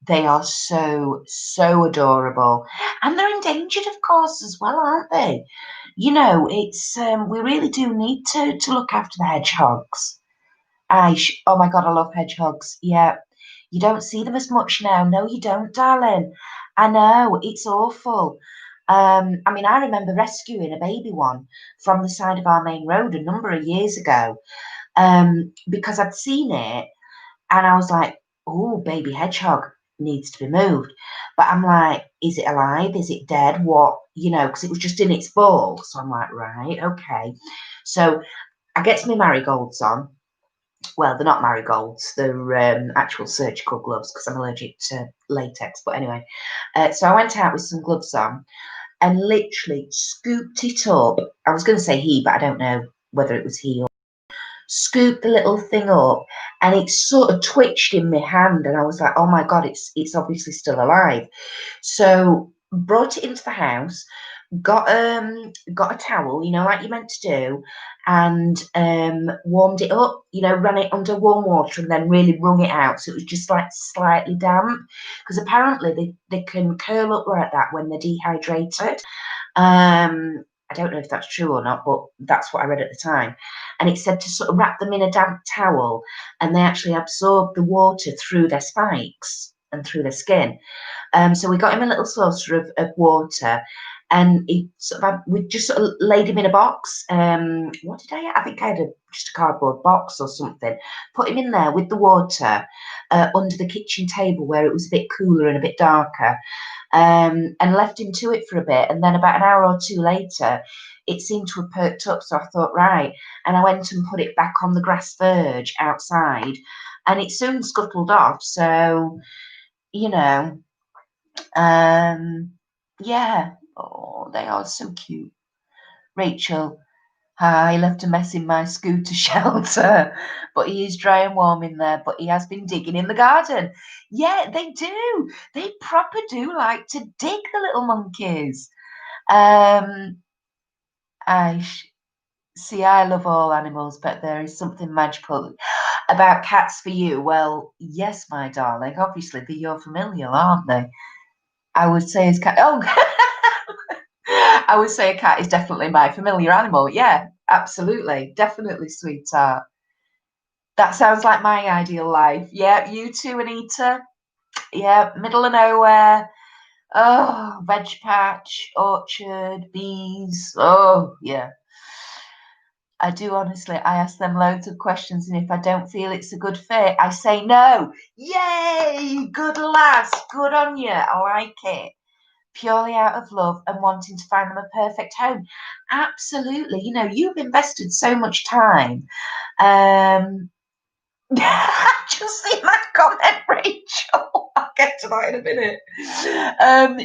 They are so, so adorable. And they're endangered, of course, as well, aren't they? It's we really do need to look after the hedgehogs. Oh my God, I love hedgehogs. Yeah. You don't see them as much now. No, you don't, darling. I know, it's awful. I mean, I remember rescuing a baby one from the side of our main road a number of years ago, because I'd seen it and I was like, oh, baby hedgehog needs to be moved. But I'm like, is it alive? Is it dead? What? Because it was just in its ball. So I'm like, right, okay. So I get my marigolds on. Well, they're not marigolds, they're actual surgical gloves because I'm allergic to latex. But anyway, so I went out with some gloves on and literally scooped it up. I was going to say he, but I don't know whether it was he or scooped the little thing up, and it sort of twitched in my hand, and I was like, oh my God, it's obviously still alive. So brought it into the house, got a towel, like you're meant to do, and warmed it up, ran it under warm water and then really wrung it out so it was just like slightly damp, because apparently they can curl up like that when they're dehydrated. I don't know if that's true or not, but that's what I read at the time. And it said to sort of wrap them in a damp towel and they actually absorb the water through their spikes and through their skin. So we got him a little saucer of water, and we just sort of laid him in a box. What did I have? I think I had just a cardboard box or something. Put him in there with the water under the kitchen table where it was a bit cooler and a bit darker, and left him to it for a bit. And then about an hour or two later, it seemed to have perked up. So I thought, right. And I went and put it back on the grass verge outside, and it soon scuttled off. So, yeah. Oh, they are so cute. Rachel, I left a mess in my scooter shelter, but he is dry and warm in there, but he has been digging in the garden. Yeah, they do. They proper do like to dig, the little monkeys. I see, I love all animals, but there is something magical about cats for you. Well, yes, my darling. Obviously, they're your familial, aren't they? I would say as cat. Oh, I would say a cat is definitely my familiar animal. Yeah, absolutely, definitely, sweetheart. That sounds like my ideal life. Yeah, you too, Anita. Yeah, middle of nowhere. Oh, veg patch, orchard, bees. Oh, yeah. I do honestly. I ask them loads of questions, and if I don't feel it's a good fit, I say no. Yay! Good lass. Good on you. I like it. Purely out of love and wanting to find them a perfect home. Absolutely. You've invested so much time. Just see that comment, Rachel. I'll get to that in a minute.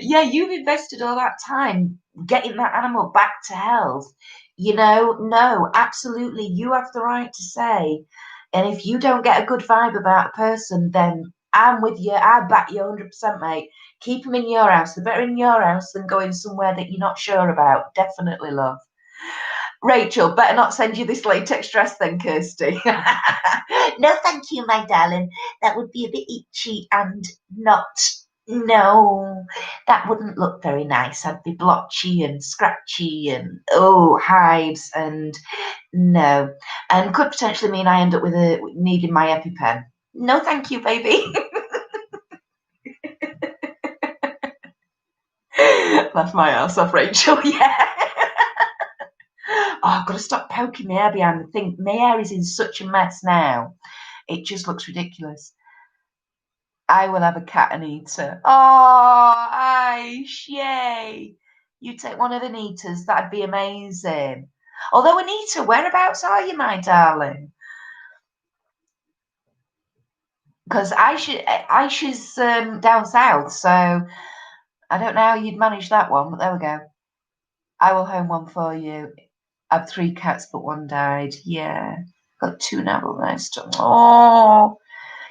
Yeah, you've invested all that time getting that animal back to health. No, absolutely. You have the right to say. And if you don't get a good vibe about a person, then I'm with you. I back you 100%, mate. Keep them in your house. They're better in your house than going somewhere that you're not sure about. Definitely, love. Rachel, better not send you this latex dress then, Kirsty. No, thank you, my darling. That would be a bit itchy and not. No, that wouldn't look very nice. I'd be blotchy and scratchy and hives and no, and could potentially mean I end up with needing my EpiPen. No, thank you, baby. Laugh my ass off, Rachel. Yeah. Oh, I've got to stop poking my hair behind the thing. My hair is in such a mess now. It just looks ridiculous. I will have a cat and eater. Oh, Aish, yay. You take one of the Anitas, that'd be amazing. Although, Anita, whereabouts are you, my darling? Because Aish is down south, so I don't know how you'd manage that one, but there we go. I will home one for you. I have 3 cats, but 1 died. Yeah. Got 2 now, but nice. Oh,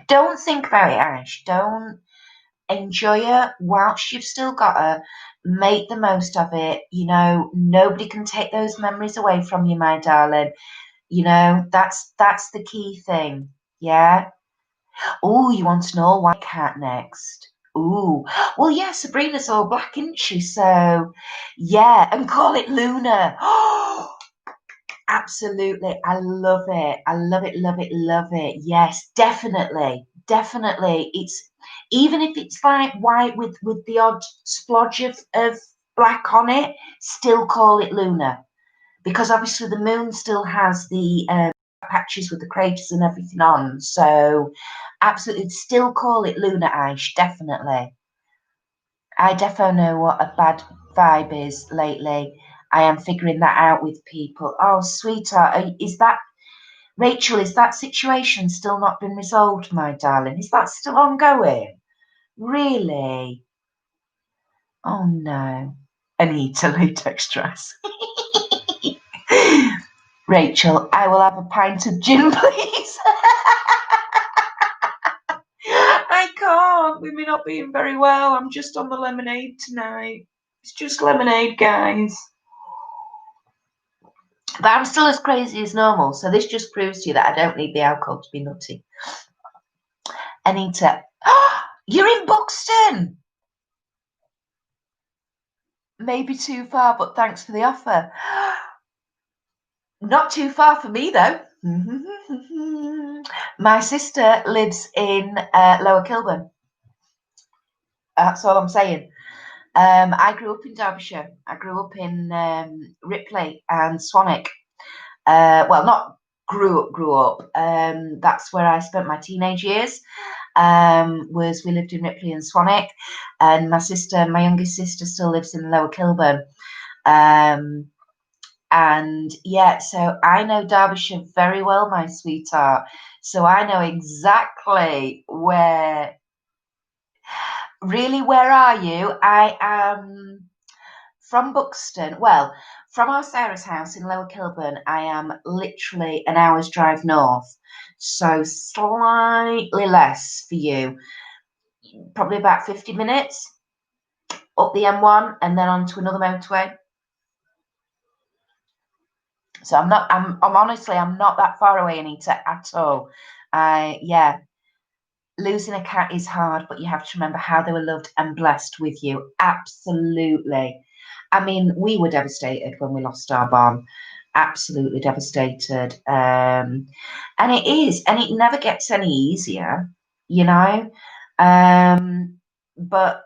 don't think about it, Aish. Don't. Enjoy her whilst you've still got her. Make the most of it. You know, nobody can take those memories away from you, my darling. You know, that's the key thing. Yeah. Oh, you want an all white cat next? Ooh. Well, yeah, Sabrina's all black, isn't she? So, yeah, and call it Luna. Oh, absolutely. I love it. I love it, love it, love it. Yes, definitely. Definitely. It's even if it's like white with the odd splodge of black on it, still call it Luna. Because obviously the moon still has the patches with the craters and everything on. So absolutely still call it Luna Ash, definitely. I defo know what a bad vibe is lately. I am figuring that out with people. Oh, sweetheart, is that Rachel? Is that situation still not been resolved, my darling? Is that still ongoing? Really? Oh no. Anita latex dress. Rachel, I will have a pint of gin, please. I can't. With me not being very well, I'm just on the lemonade tonight. It's just lemonade, guys. But I'm still as crazy as normal, so this just proves to you that I don't need the alcohol to be nutty. Anita, you're in Buxton. Maybe too far, but thanks for the offer. Not too far for me, though. My sister lives in Lower Kilburn. That's all I'm saying. I grew up in Derbyshire. I grew up in Ripley and Swanwick. Well, not grew up. That's where I spent my teenage years. We lived in Ripley and Swanwick, and my youngest sister, still lives in Lower Kilburn. And yeah, so I know Derbyshire very well, my sweetheart. So I know exactly where. Really, where are you? I am from Buxton. Well, from our Sarah's house in Lower Kilburn, I am literally an hour's drive north. So slightly less for you. Probably about 50 minutes up the M1 and then onto another motorway. So I'm honestly, I'm not that far away, Anita, at all. Yeah, losing a cat is hard, but you have to remember how they were loved and blessed with you. Absolutely. I mean, we were devastated when we lost our Bon. Absolutely devastated. And it is, and it never gets any easier, you know. But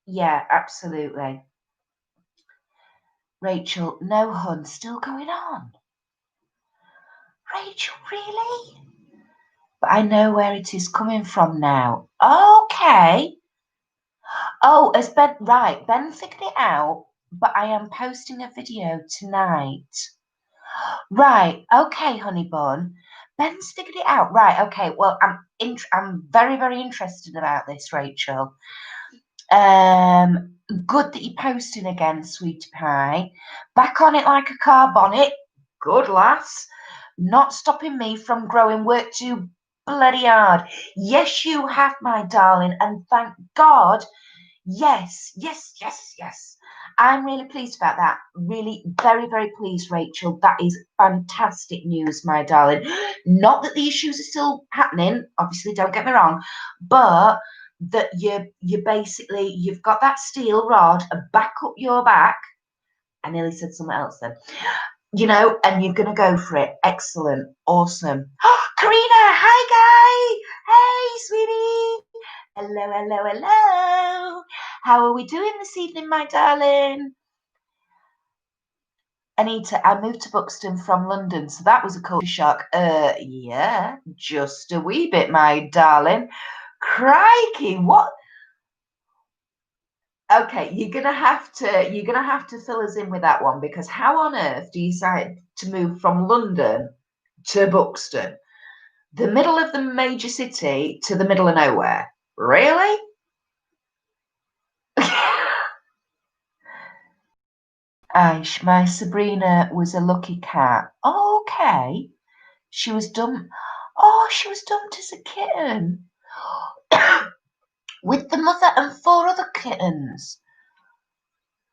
yeah, absolutely. Rachel, no, hun, still going on. Rachel, really? But I know where it is coming from now. Okay. Oh, as Ben, right, Ben figured it out, but I am posting a video tonight. Right, okay, honey bun. Ben's figured it out. Right, okay. Well, I'm very, very interested about this, Rachel. Good that you're posting again, sweetie pie. Back on it like a car bonnet. Good lass. Not stopping me from growing work too bloody hard. Yes, you have, my darling, and thank God. Yes, yes, yes, yes. I'm really pleased about that. Really, very, very pleased, Rachel. That is fantastic news, my darling. Not that the issues are still happening, obviously, don't get me wrong, but that you basically you've got that steel rod back up your back. I nearly said something else then. and you're going to go for it. Excellent. Awesome. Karina, hi, guy. Hey, sweetie. Hello, hello, hello. How are we doing this evening, my darling? Anita, I moved to Buxton from London, so that was a culture shock. Yeah, just a wee bit, my darling. Crikey, what? Okay, you're gonna have to fill us in with that one, because how on earth do you decide to move from London to Buxton, the middle of the major city, to the middle of nowhere? Really? Aish, my Sabrina was a lucky cat. Oh, okay. She was dumped. Oh, she was dumped as a kitten with the mother and 4 other kittens.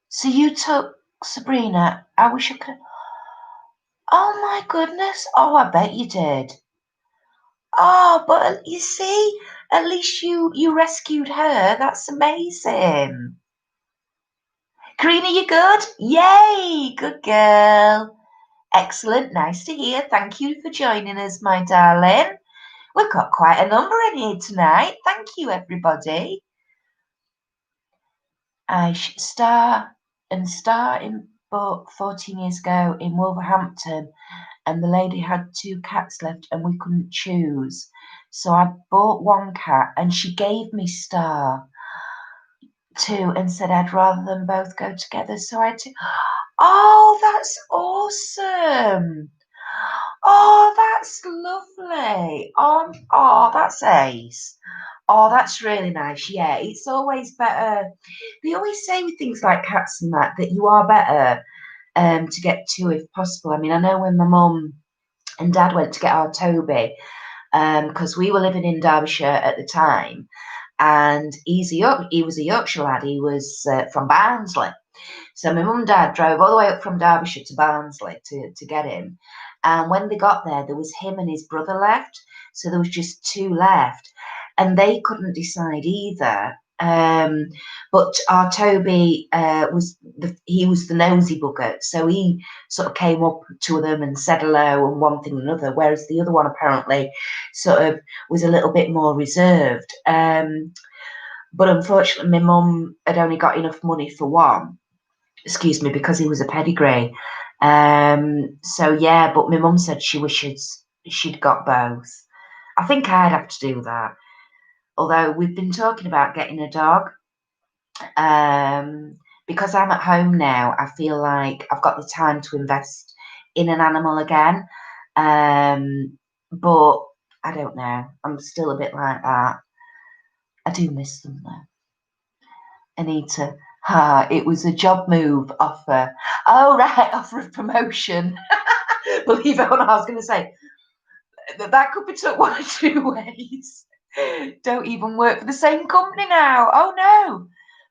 So you took Sabrina. I wish I could. Oh my goodness. Oh, I bet you did. Oh, but you see, at least you rescued her. That's amazing. Karina, you good? Yay, good girl. Excellent, nice to hear. Thank you for joining us, my darling. We've got quite a number in here tonight. Thank you, everybody. I star in book 14 years ago in Wolverhampton, and the lady had 2 cats left and we couldn't choose. So I bought 1 cat and she gave me Star 2 and said I'd rather them both go together. So I took. Oh, that's awesome. Oh, that's lovely. Oh, that's ace. Oh, that's really nice. Yeah, it's always better. They always say with things like cats and that you are better to get 2 if possible. I mean, I know when my mum and dad went to get our Toby, because we were living in Derbyshire at the time, and he was a Yorkshire lad. He was from Barnsley. So my mum and dad drove all the way up from Derbyshire to Barnsley to get him. And when they got there was him and his brother left. So there was just 2 left. And they couldn't decide either. But our Toby he was the nosy bugger. So he sort of came up to them and said hello and one thing and another, whereas the other one apparently sort of was a little bit more reserved. But unfortunately, my mum had only got enough money for one. Excuse me, because he was a pedigree. So yeah, but my mum said she wishes she'd got both. I think I'd have to do that. Although we've been talking about getting a dog. Because I'm at home now, I feel like I've got the time to invest in an animal again. But I don't know. I'm still a bit like that. I do miss them though. Anita, it was a job move offer. Oh, right, offer of promotion. Believe it or not, I was going to say that could be took 1 or 2 ways. Don't even work for the same company now. Oh, no.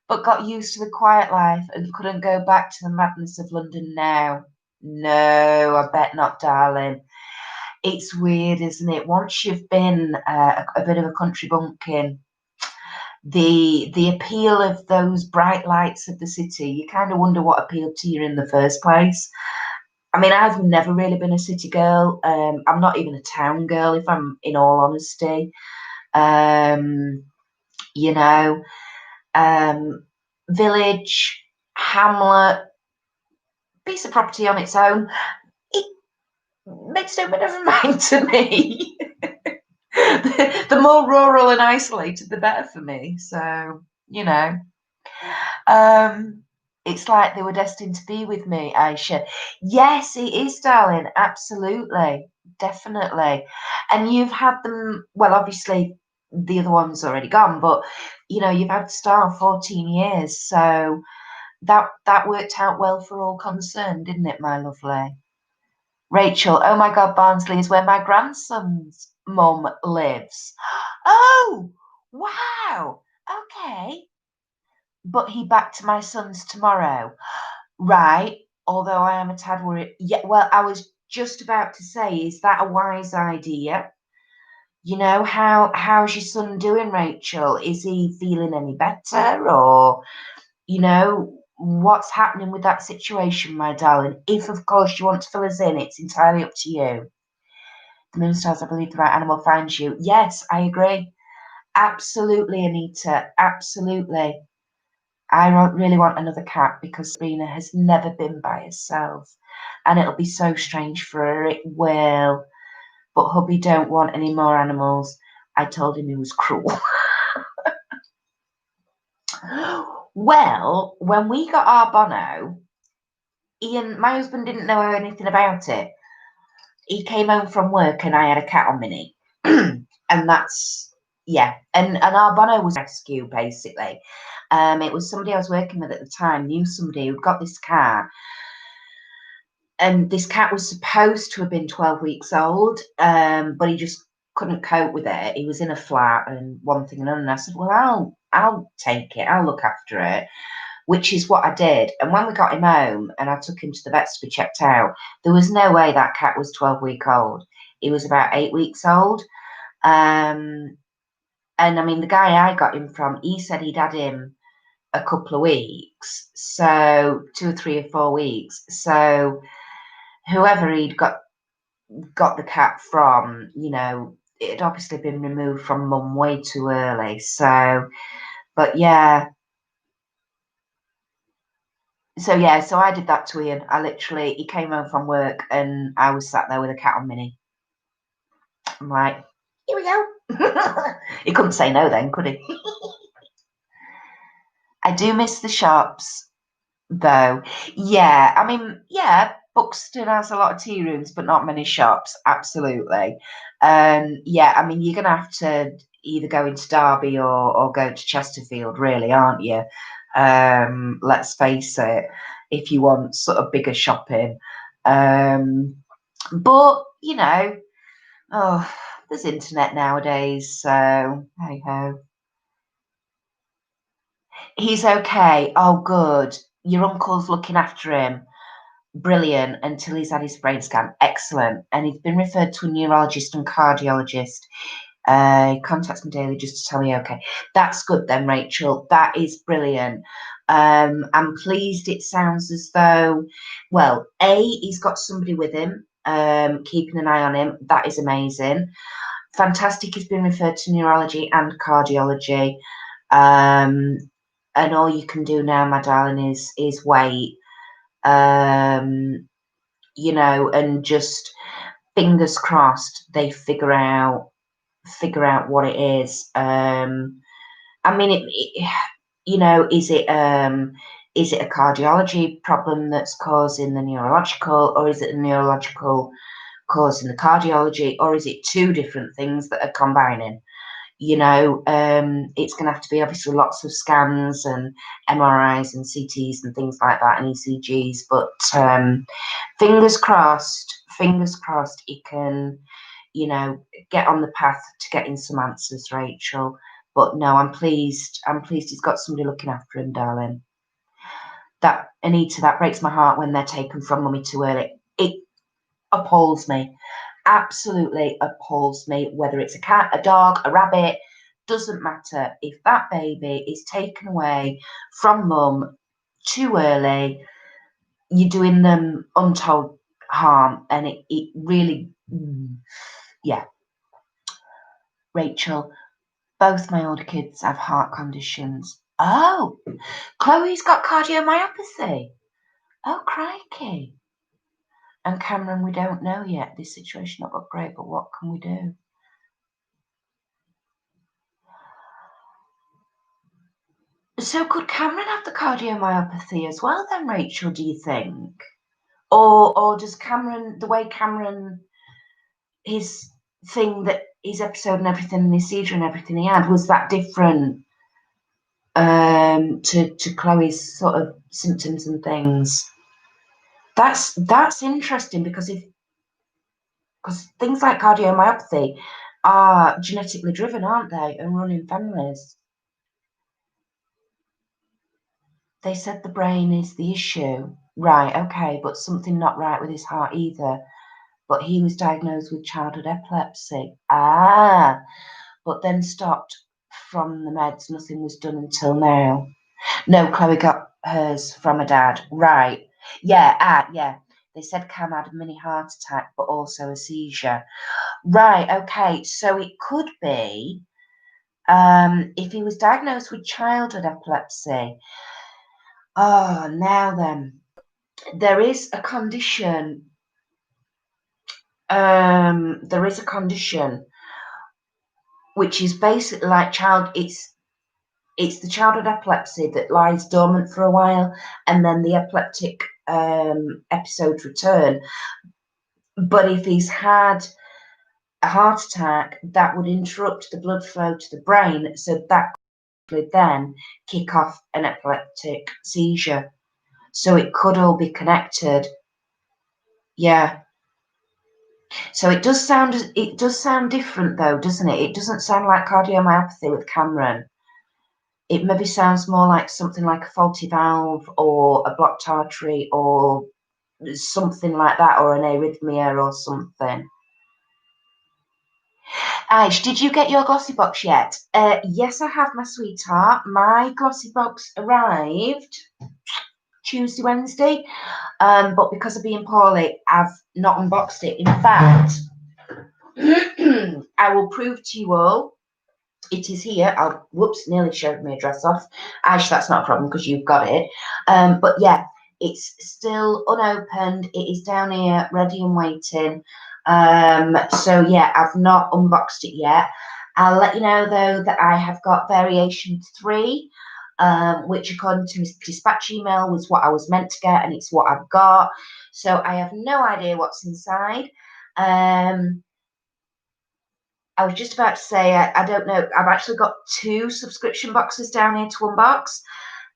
But got used to the quiet life and couldn't go back to the madness of London now. No, I bet not, darling. It's weird, isn't it? Once you've been a bit of a country bumpkin, the appeal of those bright lights of the city, you kind of wonder what appealed to you in the first place. I mean, I've never really been a city girl. I'm not even a town girl, if I'm in all honesty. You know, village, hamlet, piece of property on its own, it makes no bit of a mind to me. The more rural and isolated, the better for me. So, it's like they were destined to be with me, Aisha. Yes, it is, darling. Absolutely. Definitely. And you've had them, well, obviously the other one's already gone, but you've had Star 14 years. So that worked out well for all concerned, didn't it, my lovely? Rachel, oh my God, Barnsley is where my grandson's mum lives. Oh, wow. Okay. But he back to my son's tomorrow. Right. Although I am a tad worried. Yeah, well, I was just about to say, is that a wise idea? How's your son doing, Rachel? Is he feeling any better? Or, what's happening with that situation, my darling. If, of course, you want to fill us in, it's entirely up to you. The moon stars, I believe the right animal finds you. Yes, I agree. Absolutely, Anita. Absolutely. I really want another cat because Sabrina has never been by herself. And it'll be so strange for her. It will. But hubby don't want any more animals. I told him he was cruel. Well, when we got our Bono, Ian, my husband, didn't know anything about it. He came home from work and I had a cat on Minnie. And that's, yeah. And our Bono was rescue, basically. It was somebody I was working with at the time, knew somebody who'd got this cat. And this cat was supposed to have been 12 weeks old, but he just couldn't cope with it. He was in a flat and one thing and another. And I said, well, I'll take it. I'll look after it, which is what I did. And when we got him home and I took him to the vets to be checked out, there was no way that cat was 12-week old. He was about 8 weeks old. And I mean, the guy I got him from, he said he'd had him a couple of weeks, so 2 or 3 or 4 weeks. So whoever he'd got the cat from, you know, it had obviously been removed from mum way too early. So, but yeah. So I did that to Ian. He came home from work and I was sat there with a cat on Minnie. I'm like, here we go. He couldn't say no then, could he? I do miss the shops, though. Yeah, I mean, yeah, Buxton has a lot of tea rooms, but not many shops. Absolutely. Yeah, I mean, you're going to have to either go into Derby or go to Chesterfield, really, aren't you? Let's face it, if you want sort of bigger shopping. But, you know, there's internet nowadays, so hey ho. He's okay. Oh, good. Your uncle's looking after him. Brilliant, until he's had his brain scan. Excellent. And he's been referred to a neurologist and cardiologist. He contacts me daily just to tell me, okay. That's good then, Rachel. That is brilliant. I'm pleased it sounds as though, well, he's got somebody with him, keeping an eye on him. That is amazing. Fantastic. He's been referred to neurology and cardiology. And all you can do now, my darling, is wait. You know, and just fingers crossed they figure out what it is. I mean, you know, is it a cardiology problem that's causing the neurological, or is it a neurological causing the cardiology, or is it two different things that are combining? You know, it's going to have to be obviously lots of scans and MRIs and CTs and things like that and ECGs. But fingers crossed, he can, you know, get on the path to getting some answers, Rachel. But no, I'm pleased. He's got somebody looking after him, darling. That, Anita, that breaks my heart when they're taken from mummy too early. It appalls me. Absolutely appalls me. Whether it's a cat, a dog, a rabbit, doesn't matter. If that baby is taken away from mum too early, you're doing them untold harm, and it really, yeah. Rachel, both my older kids have heart conditions. Oh, Chloe's got cardiomyopathy. Oh, crikey. And Cameron, we don't know yet. This situation not got great, but what can we do? So could Cameron have the cardiomyopathy as well then, Rachel, do you think? Or does Cameron, the way Cameron, his thing, that his episode and everything, and his seizure and everything he had, was that different to Chloe's sort of symptoms and things? That's interesting, because things like cardiomyopathy are genetically driven, aren't they, and run in families. They said the brain is the issue. Right, okay, but something not right with his heart either. But he was diagnosed with childhood epilepsy. But then stopped from the meds. Nothing was done until now. No, Chloe got hers from her dad. Right. Yeah, yeah. They said Cam had a mini heart attack, but also a seizure. Right, okay. So it could be if he was diagnosed with childhood epilepsy. Oh, now then. There is a condition. There is a condition which is basically like it's the childhood epilepsy that lies dormant for a while, and then the epileptic episodes return. But if he's had a heart attack, that would interrupt the blood flow to the brain, so that could then kick off an epileptic seizure. So it could all be connected. Yeah. So it does sound different though, doesn't it? It doesn't sound like cardiomyopathy with Cameron. It maybe sounds more like something like a faulty valve or a blocked artery or something like that, or an arrhythmia or something. Aish, did you get your glossy box yet? Yes, I have, my sweetheart. My glossy box arrived Tuesday, Wednesday, but because of being poorly, I've not unboxed it. In fact, I will prove to you all. It is here. Whoops, nearly showed my address off. Aish, that's not a problem because you've got it. But yeah, it's still unopened. It is down here, ready and waiting. So yeah, I've not unboxed it yet. I'll let you know though that I have got variation 3, which according to my dispatch email was what I was meant to get, and it's what I've got. So I have no idea what's inside. I was just about to say, I don't know. I've actually got 2 subscription boxes down here to unbox.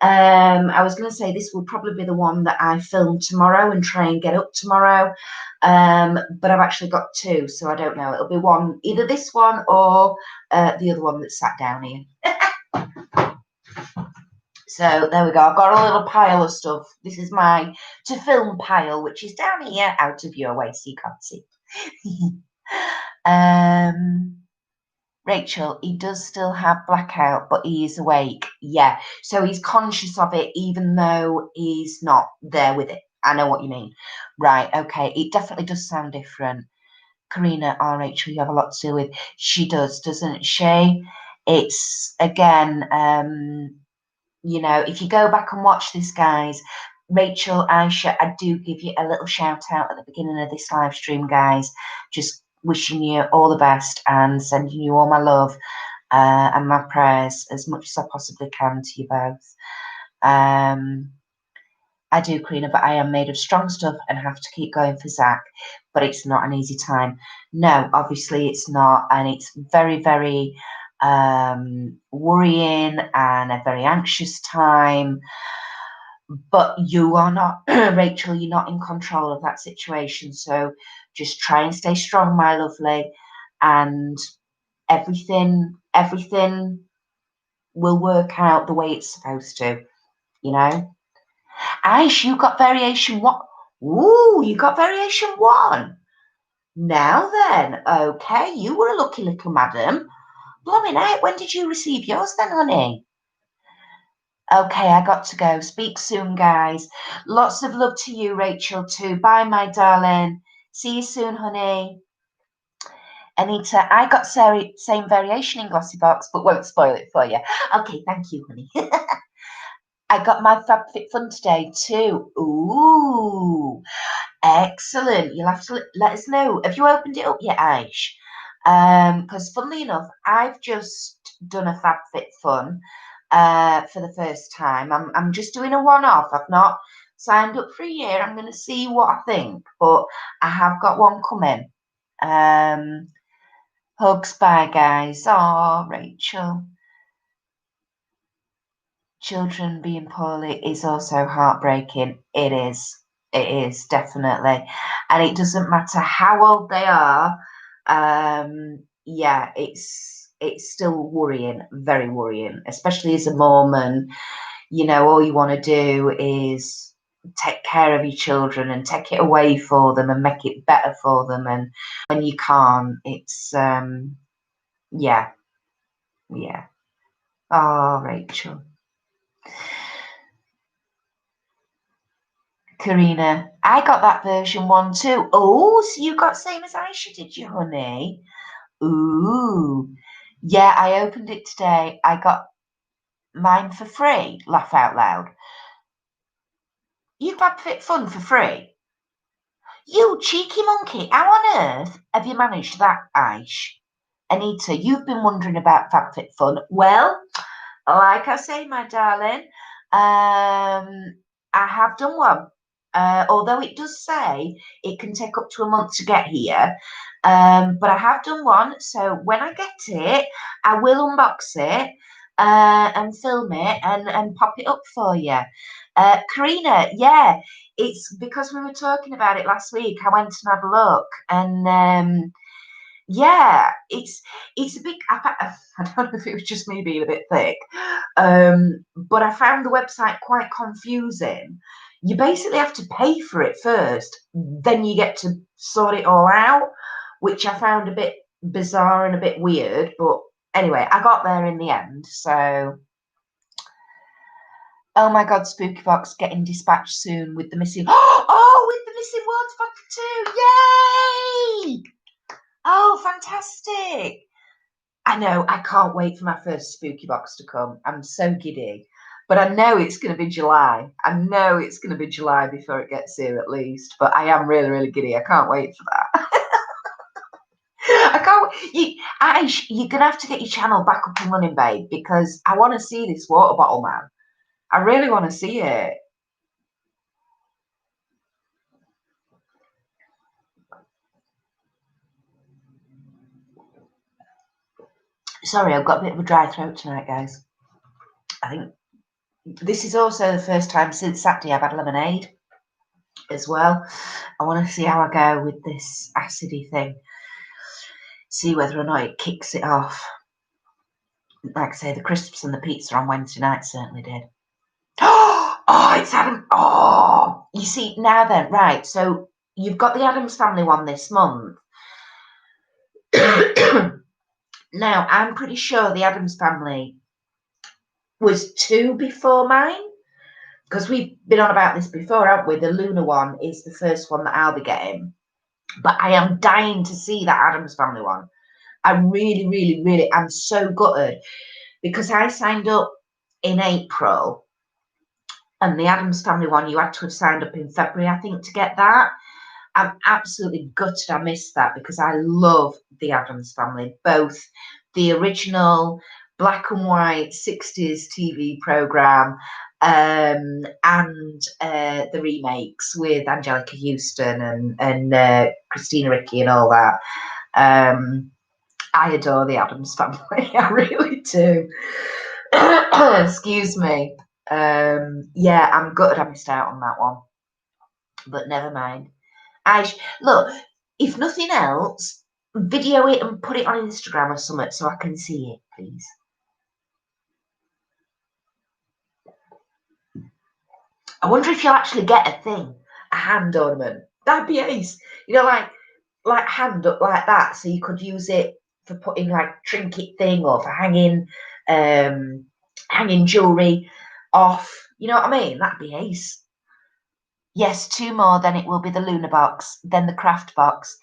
I was going to say this will probably be the one that I film tomorrow and try and get up tomorrow. But I've actually got 2, so I don't know. It'll be one, either this one or the other one that's sat down here. So there we go. I've got a little pile of stuff. This is my to film pile, which is down here out of your way, so you can't see. Rachel, he does still have blackout, but he is awake. Yeah, so he's conscious of it, even though he's not there with it. I know what you mean. Right, okay. It definitely does sound different. Karina, Rachel, you have a lot to do with. She does, doesn't she? It's, again, if you go back and watch this, guys, Rachel, Aisha, I do give you a little shout out at the beginning of this live stream, guys. Just wishing you all the best and sending you all my love and my prayers as much as I possibly can to you both. I do, Karina, but I am made of strong stuff and have to keep going for Zach. But it's not an easy time. No, obviously it's not. And it's very, very worrying and a very anxious time. But you are not, Rachel, you're not in control of that situation. So just try and stay strong, my lovely. And everything will work out the way it's supposed to, Aish, you got variation what? Ooh, you got variation 1. Now then, okay, you were a lucky little madam. Blooming out, when did you receive yours then, honey? Okay, I got to go. Speak soon, guys. Lots of love to you, Rachel, too. Bye, my darling. See you soon, honey. Anita, I got same variation in Glossy Box, but won't spoil it for you. Okay, thank you, honey. I got my FabFitFun today, too. Ooh, excellent. You'll have to let us know. Have you opened it up yet, Aish? Because funnily enough, I've just done a FabFitFun for the first time. I'm just doing a one-off. I've not signed up for a year. I'm going to see what I think, but I have got one coming. Hugs, bye, guys. Oh, Rachel. Children being poorly is also heartbreaking. It is definitely, and it doesn't matter how old they are. Yeah, it's still worrying, very worrying, especially as a mom, and all you want to do is take care of your children and take it away for them and make it better for them, and when you can't, it's yeah. Oh, Rachel. Karina, I got that version 1 too. Oh, so you got same as Aisha, did you, honey? Ooh. Yeah, I opened it today. I got mine for free. Laugh out loud. You got FitFun for free? You cheeky monkey. How on earth have you managed that, Aish? Anita, you've been wondering about FabFitFun. Well, like I say, my darling, I have done one. Although it does say it can take up to a month to get here. But I have done one. So when I get it, I will unbox it and film it and pop it up for you. Karina, yeah, it's because we were talking about it last week. I went and had a look, and yeah, it's a big. I don't know if it was just me being a bit thick, but I found the website quite confusing. You basically have to pay for it first, then you get to sort it all out, which I found a bit bizarre and a bit weird. But anyway, I got there in the end. So, oh my God, Spooky Box getting dispatched soon with the missing. Oh, with the missing water bottle too! Yay! Oh, fantastic! I know, I can't wait for my first Spooky Box to come. I'm so giddy. But I know it's going to be July. I know it's going to be July before it gets here at least. But I am really, really giddy. I can't wait for that. I can't. You're going to have to get your channel back up and running, babe, because I want to see this water bottle, man. I really want to see it. Sorry, I've got a bit of a dry throat tonight, guys. I think this is also the first time since Saturday I've had lemonade as well. I want to see how I go with this acidy thing. See whether or not it kicks it off. Like I say, the crisps and the pizza on Wednesday night certainly did. Oh, it's Adam. Oh, you see, now then, right. So you've got the Addams Family one this month. Now, I'm pretty sure the Addams Family was 2 before mine, because we've been on about this before, haven't we? The Luna one is the first one that I'll be getting. But I am dying to see that Addams Family one. I really, really, really am so gutted, because I signed up in April, and the Addams Family one, you had to have signed up in February, I think, to get that. I'm absolutely gutted I missed that, because I love the Addams Family, both the original black and white 60s TV program and the remakes with Angelica Houston and Christina Ricci and all that. I adore the Addams Family. I really do. Excuse me. Yeah, I'm gutted I missed out on that one, but never mind. Look, if nothing else, video it and put it on Instagram or something so I can see it, please. I wonder if you'll actually get a thing, a hand ornament. That'd be ace. You know, like hand up like that, so you could use it for putting like trinket thing or for hanging jewelry off. You know what I mean? That'd be ace. Yes, 2 more, then it will be the Luna box, then the craft box,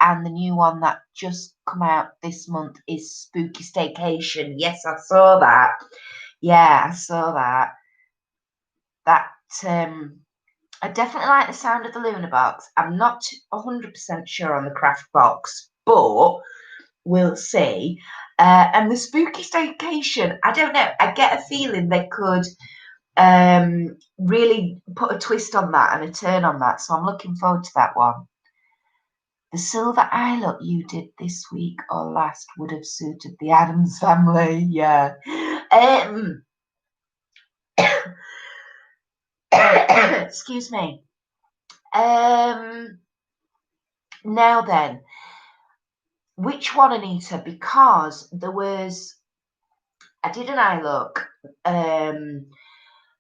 and the new one that just come out this month is Spooky Staycation. Yes, I saw that. Yeah, I saw that. That I definitely like the sound of the Luna box. I'm not 100% sure on the craft box, but we'll see. And the Spooky Staycation, I don't know. I get a feeling they could really put a twist on that and a turn on that. So I'm looking forward to that one. The silver eye look you did this week or last would have suited the Addams Family. Yeah. Excuse me. Now then, which one, Anita? Because I did an eye look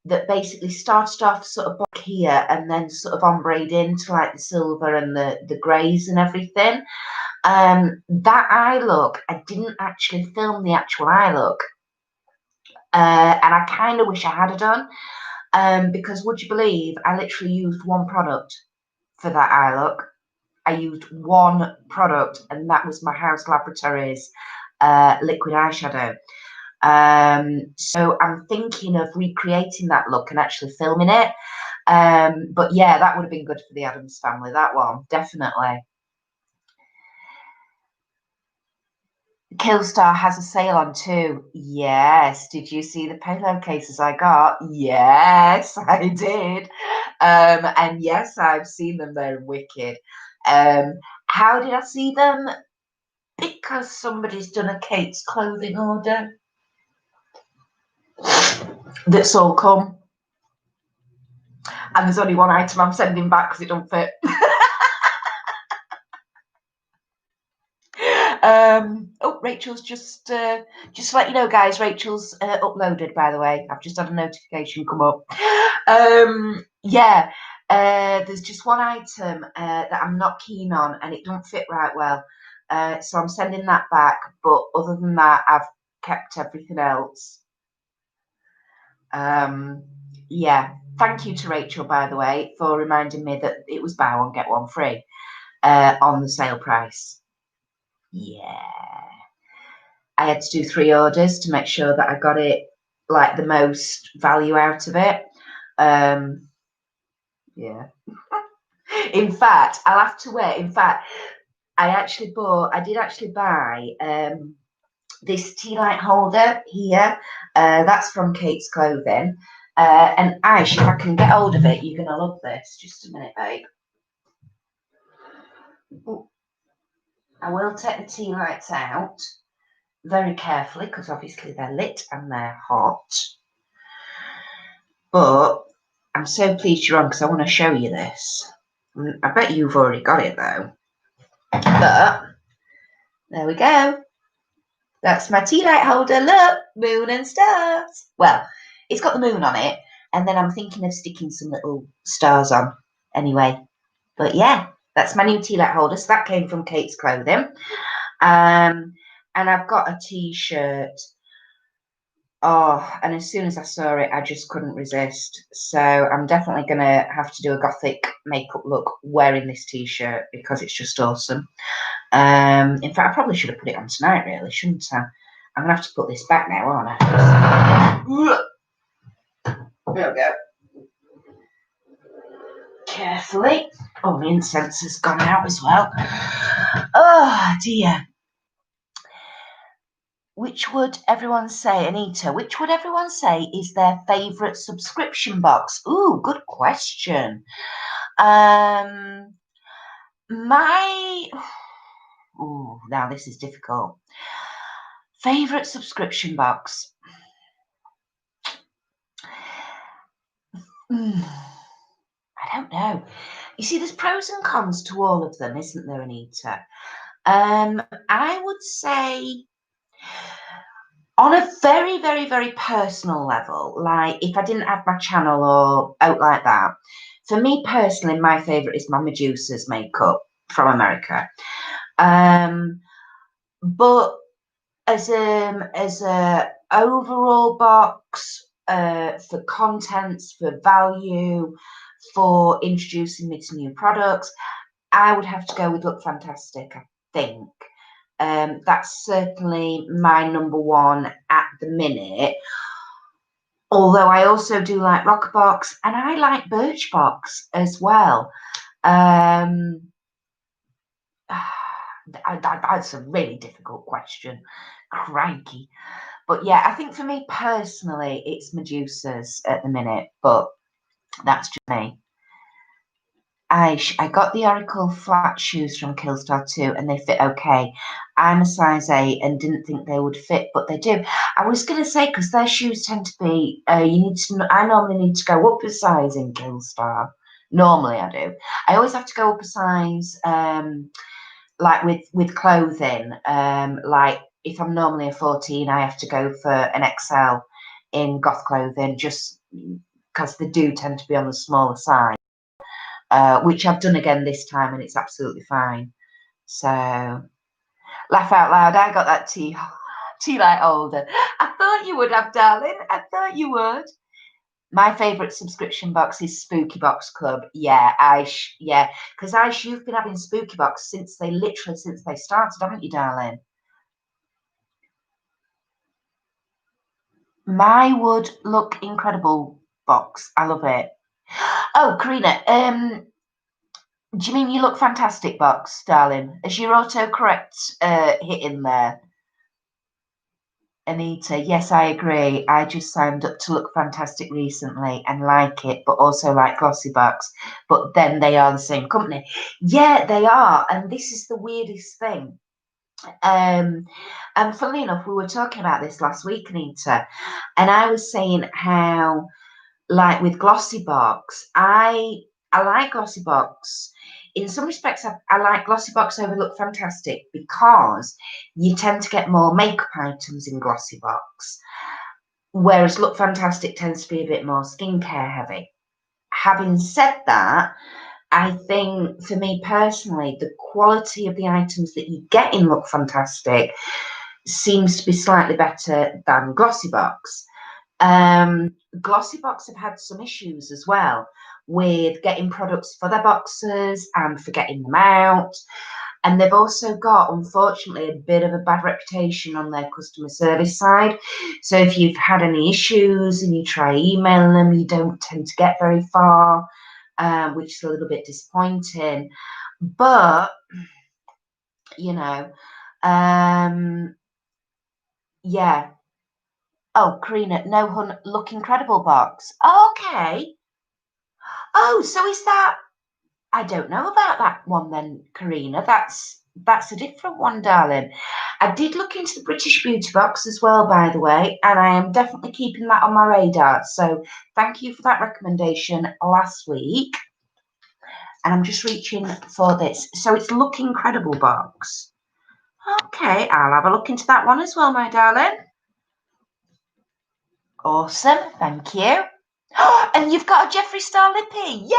that basically started off sort of black here and then sort of ombreed into like the silver and the greys and everything. That eye look, I didn't actually film the actual eye look. And I kind of wish I had done, because would you believe I literally used one product for that eye look. I used one product, and that was my House Laboratories liquid eyeshadow. So I'm thinking of recreating that look and actually filming it. But yeah, that would have been good for the Addams family, that one, definitely. Killstar has a sale on too. Yes. Did you see the pillowcases I got? Yes, I did. And yes, I've seen them. They're wicked. How did I see them? Because somebody's done a Kate's clothing order that's all come. And there's only one item I'm sending back because it don't fit. Oh, Rachel's just to let you know, guys, Rachel's uploaded, by the way. I've just had a notification come up. Yeah, there's just one item that I'm not keen on, and it don't fit right well. So I'm sending that back. But other than that, I've kept everything else. Yeah, thank you to Rachel, by the way, for reminding me that it was buy one, get one free on the sale price. Yeah. I had to do 3 orders to make sure that I got it, like, the most value out of it. Yeah. In fact, I'll have to wait. In fact, I did actually buy this tea light holder here. That's from Kate's Clothing. And Ash, if I can get hold of it, you're going to love this. Just a minute, babe. Ooh. I will take the tea lights out very carefully because obviously they're lit and they're hot. But I'm so pleased you're on because I want to show you this. I bet you've already got it though. But there we go. That's my tea light holder. Look, moon and stars. Well, it's got the moon on it, and then I'm thinking of sticking some little stars on anyway. But yeah, that's my new tea light holder. So that came from Kate's Clothing. And I've got a t-shirt. Oh, and as soon as I saw it, I just couldn't resist. So I'm definitely going to have to do a gothic makeup look wearing this t-shirt because it's just awesome. In fact, I probably should have put it on tonight, really, shouldn't I? I'm going to have to put this back now, aren't I? There we go. Carefully. Oh, the incense has gone out as well. Oh, dear. Which would everyone say, Anita, which would everyone say is their favourite subscription box? Ooh, good question. Now this is difficult. Favourite subscription box? I don't know. You see, there's pros and cons to all of them, isn't there, Anita? I would say on a very, very, very personal level, like if I didn't have my channel or out like that, for me personally, my favourite is my Medusa's makeup from America. But as a overall box, for contents, for value, for introducing me to new products, I would have to go with Look Fantastic, I think. That's certainly my number one at the minute. Although I also do like Rockerbox and I like Birchbox as well. That's a really difficult question. Crikey. But yeah, I think for me personally, it's Medusa's at the minute, but that's just me. I got the Oracle flat shoes from Killstar too, and they fit okay. I'm a size 8 and didn't think they would fit, but they do. I was going to say, because their shoes tend to be, I normally need to go up a size in Killstar. Normally I do. I always have to go up a size, like with clothing. Like if I'm normally a 14, I have to go for an XL in Goth Clothing, just because they do tend to be on the smaller side. Which I've done again this time, and it's absolutely fine. So, laugh out loud. I got that tea Tea light holder. I thought you would have, darling. I thought you would. My favourite subscription box is Spooky Box Club. Yeah, yeah, because you've been having Spooky Box since they started, haven't you, darling? My would look incredible box. I love it. Oh, Karina, do you mean you look fantastic box, darling? Is your autocorrect hit in there? Anita, yes, I agree. I just signed up to Look Fantastic recently and like it, but also like Glossy Box. But then they are the same company. Yeah, they are. And this is the weirdest thing. And funnily enough, we were talking about this last week, Anita, and I was saying how, like with Glossy Box, I like Glossy Box. In some respects, I like Glossy Box over Look Fantastic because you tend to get more makeup items in Glossy Box, whereas Look Fantastic tends to be a bit more skincare heavy. Having said that, I think for me personally, the quality of the items that you get in Look Fantastic seems to be slightly better than Glossy Box. Glossy Box have had some issues as well with getting products for their boxes and for getting them out. And they've also got, unfortunately, a bit of a bad reputation on their customer service side. So if you've had any issues and you try emailing them, you don't tend to get very far, which is a little bit disappointing. But, you know, yeah. Oh, Karina, no hun, look incredible box. Okay. Oh, so is that? I don't know about that one then, Karina. That's a different one, darling. I did look into the British Beauty Box as well, by the way, and I am definitely keeping that on my radar. So thank you for that recommendation last week. And I'm just reaching for this. So it's Look Incredible box. Okay, I'll have a look into that one as well, my darling. Awesome, thank you. And you've got a Jeffree Star lippy. Yay!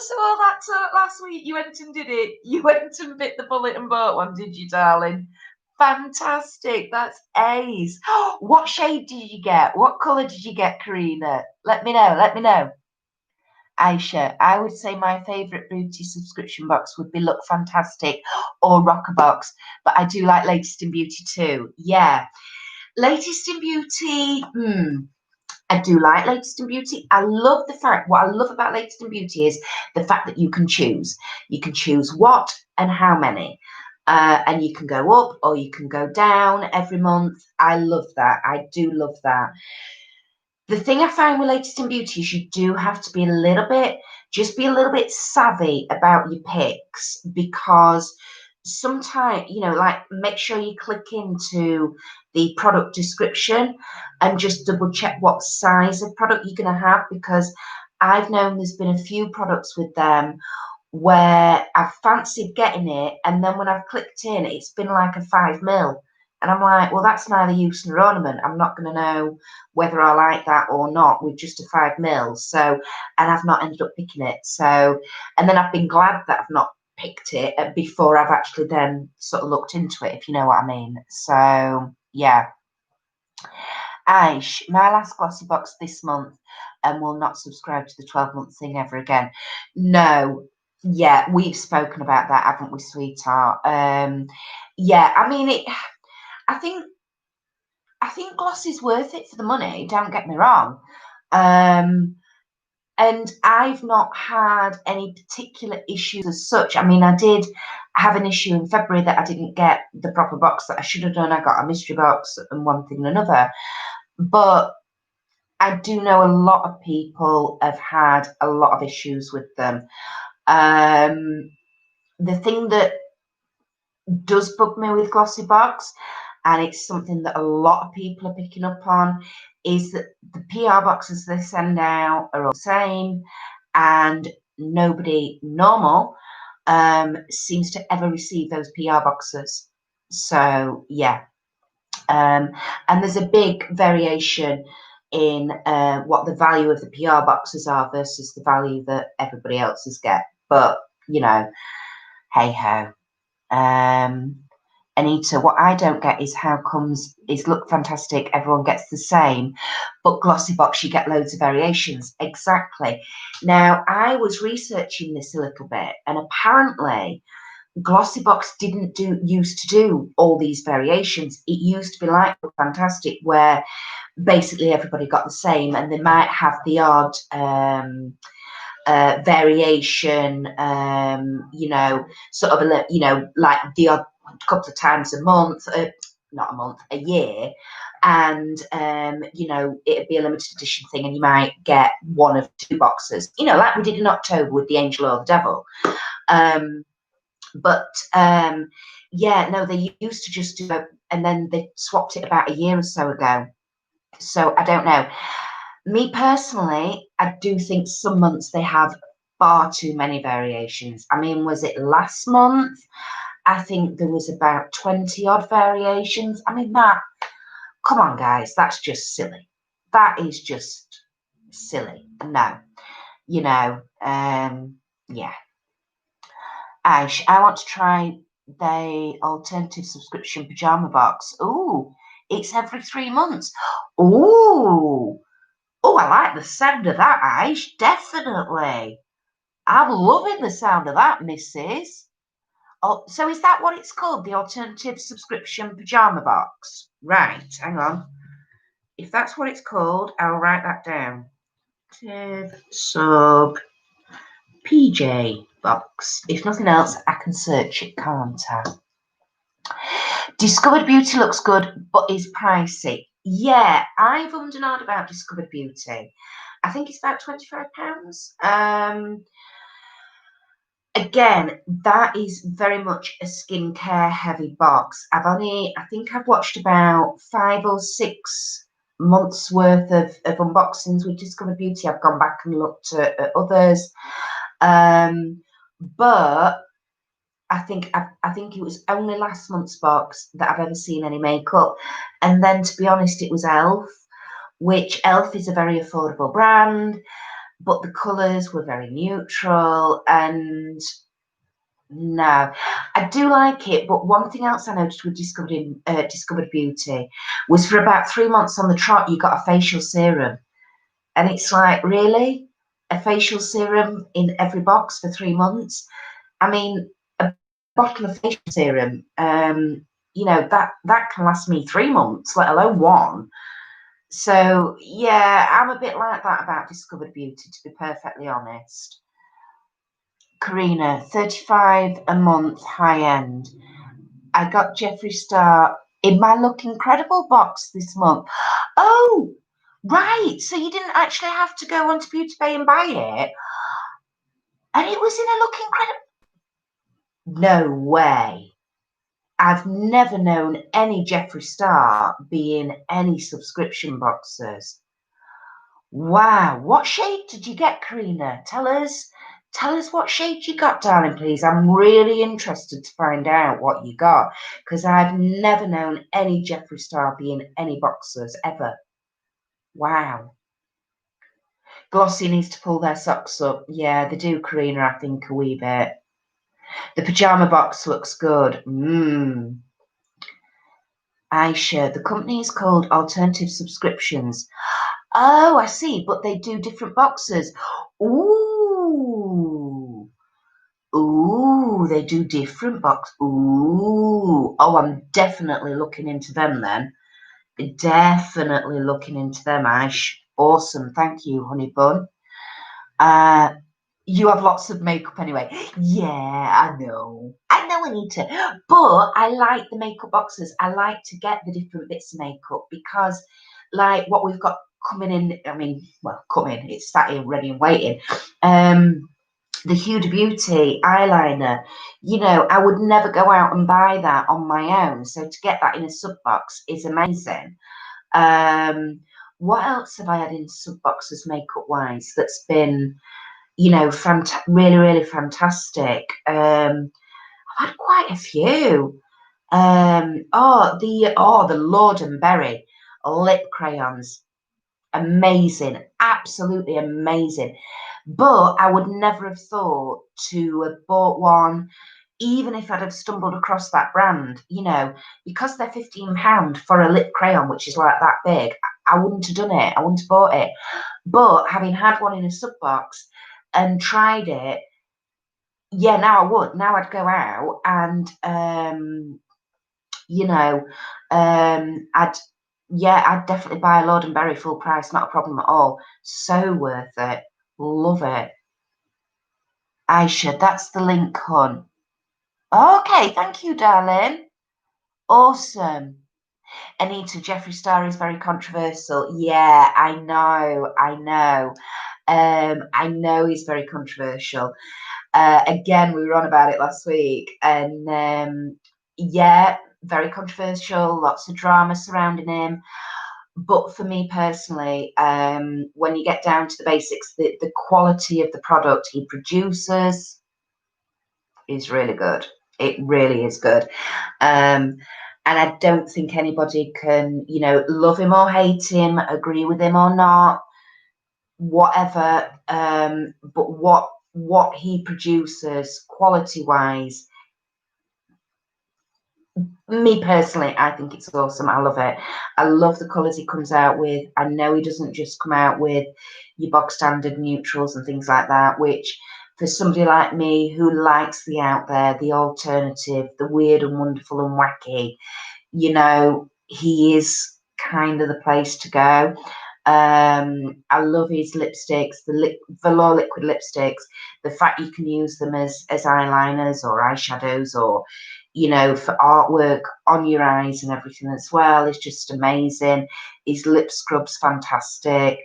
So all that talk last week, you went and did it. You went and bit the bullet and bought one, did you, darling? Fantastic. That's ace. What shade did you get? What colour did you get, Karina? Let me know. Let me know. Aisha, I would say my favourite beauty subscription box would be Look Fantastic or Rocker Box, but I do like Latest in Beauty too. Yeah. Latest in Beauty, I do like Latest in Beauty. I love the fact, what I love about Latest in Beauty is the fact that you can choose. You can choose what and how many. And you can go up or you can go down every month. I love that. I do love that. The thing I find with Latest in Beauty is you do have to be a little bit savvy about your picks, because sometimes, like, make sure you click into the product description and just double check what size of product you're going to have, because I've known there's been a few products with them where I've fancied getting it, and then when I've clicked in, it's been like a 5 ml. And I'm like, well, that's neither use nor ornament. I'm not going to know whether I like that or not with just a 5 ml. So, and I've not ended up picking it. So, and then I've been glad that I've not picked it before I've actually then sort of looked into it, if you know what I mean. So, yeah. Aish, my last Glossy Box this month, and will not subscribe to the 12-month thing ever again. No. Yeah, we've spoken about that, haven't we, sweetheart? Yeah, I mean, I think Glossy's worth it for the money, don't get me wrong. And I've not had any particular issues as such. I mean, I did have an issue in February that I didn't get the proper box that I should have done. I got a mystery box and one thing and another. But I do know a lot of people have had a lot of issues with them. The thing that does bug me with Glossy Box, and it's something that a lot of people are picking up on, is that the PR boxes they send out are all the same, and nobody normal seems to ever receive those PR boxes. So yeah, and there's a big variation in what the value of the PR boxes are versus the value that everybody else's get. But hey ho. Anita, what I don't get is how comes is look fantastic, everyone gets the same, but glossy box you get loads of variations. Exactly. Now I was researching this a little bit, and apparently glossy box didn't used to do all these variations. It used to be like Look Fantastic, where basically everybody got the same, and they might have the odd variation, you know, sort of a, you know, like the odd couple of times a month, not a month, a year, and you know, it'd be a limited edition thing, and you might get one of two boxes, you know, like we did in October with the Angel or the Devil. But yeah, no, they used to just do it, and then they swapped it about a year or so ago. So I don't know. Me personally, I do think some months they have far too many variations. I mean, was it last month? I think there was about 20 odd variations. I mean, that, come on, guys, that's just silly. That is just silly. No, you know, yeah. Ash, I want to try the alternative subscription pajama box. Ooh, it's every 3 months. Ooh. Oh, I like the sound of that, Ash. Definitely. I'm loving the sound of that, Mrs. Oh, so is that what it's called? The alternative subscription pajama box? Right, hang on. If that's what it's called, I'll write that down. Sub PJ box. If nothing else, I can search it, can't I? Discovered Beauty looks good, but is pricey. Yeah, I've ummed and ahed about Discovered Beauty. I think it's about £25. Again, that is very much a skincare heavy box. I think I've watched about 5 or 6 months worth of unboxings with Discovered Beauty. I've gone back and looked at others. But I think it was only last month's box that I've ever seen any makeup. And then, to be honest, it was Elf, which Elf is a very affordable brand, but the colours were very neutral, and no, I do like it. But one thing else I noticed with Discovered Beauty was for about 3 months on the trot, you got a facial serum. And it's like, really? A facial serum in every box for 3 months? I mean, a bottle of facial serum, you know, that can last me 3 months, let alone one. So yeah, I'm a bit like that about Discovered Beauty, to be perfectly honest. Karina, 35 a month, high end. I got Jeffree Star in my Look Incredible box this month. Oh, right. So you didn't actually have to go onto Beauty Bay and buy it, and it was in a Look Incredible. No way. I've never known any Jeffree Star be in any subscription boxes. Wow, what shade did you get, Karina? Tell us what shade you got, darling, please. I'm really interested to find out what you got, because I've never known any Jeffree Star be in any boxes ever. Wow. Glossy needs to pull their socks up. Yeah, they do, Karina, I think, a wee bit. The pajama box looks good. Aisha, the company is called Alternative Subscriptions. Oh, I see, but they do different boxes. Ooh. Ooh, they do different box. Ooh. Oh, I'm definitely looking into them then. Definitely looking into them, Ash. Awesome. Thank you, honey bun. You have lots of makeup anyway. Yeah, I know, Anita. But I like the makeup boxes. I like to get the different bits of makeup, because like what we've got coming in, I mean, well, coming, it's sat here ready and waiting. The Huda Beauty eyeliner, you know, I would never go out and buy that on my own. So to get that in a sub box is amazing. What else have I had in sub boxes makeup wise that's been, you know, really, really fantastic? I've had quite a few. The Lord and Berry lip crayons. Amazing, absolutely amazing. But I would never have thought to have bought one, even if I'd have stumbled across that brand, you know, because they're £15 for a lip crayon, which is like that big, I wouldn't have done it. I wouldn't have bought it. But having had one in a sub box and tried it, yeah, now I would. Now I'd go out and, you know, I'd definitely buy a Lord and Berry full price, not a problem at all. So worth it. Love it. Aisha, that's the link, hon. Okay, thank you, darling. Awesome. Anita, Jeffree Star is very controversial. Yeah, I know. I know he's very controversial. Again, we were on about it last week, and yeah, very controversial. Lots of drama surrounding him. But for me personally, when you get down to the basics, the quality of the product he produces is really good. It really is good. And I don't think anybody can, you know, love him or hate him, agree with him or not, whatever. But what he produces quality-wise, me personally, I think it's awesome. I love it. I love the colours he comes out with. I know he doesn't just come out with your bog standard neutrals and things like that, which for somebody like me who likes the out there, the alternative, the weird and wonderful and wacky, you know, he is kind of the place to go. I love his lipsticks, the velour liquid lipsticks, the fact you can use them as eyeliners or eyeshadows or, you know, for artwork on your eyes and everything as well is just amazing. His lip scrub's fantastic.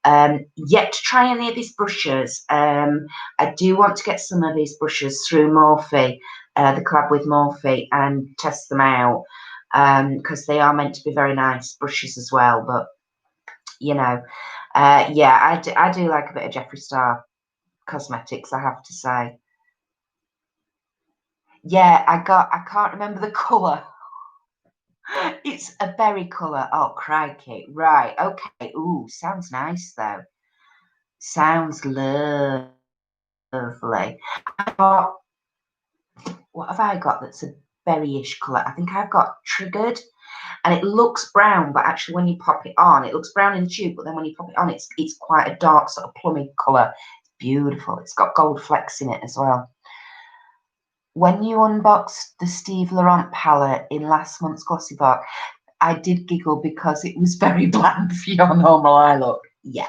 Yet to try any of his brushes. I do want to get some of his brushes through Morphe, the collab with Morphe, and test them out because they are meant to be very nice brushes as well. But you know, yeah, I do like a bit of Jeffree Star cosmetics, I have to say. Yeah, I can't remember the colour. It's a berry colour. Oh, crikey. Right, okay. Ooh, sounds nice, though. Sounds lovely. I've got, what have I got that's a berryish colour? I think I've got Triggered, and it looks brown, but actually when you pop it on, it looks brown in the tube, but then when you pop it on, it's quite a dark sort of plummy colour. It's beautiful. It's got gold flecks in it as well. When you unboxed the Steve Laurent palette in last month's Glossy Box, I did giggle because it was very bland for your normal eye look. Yeah,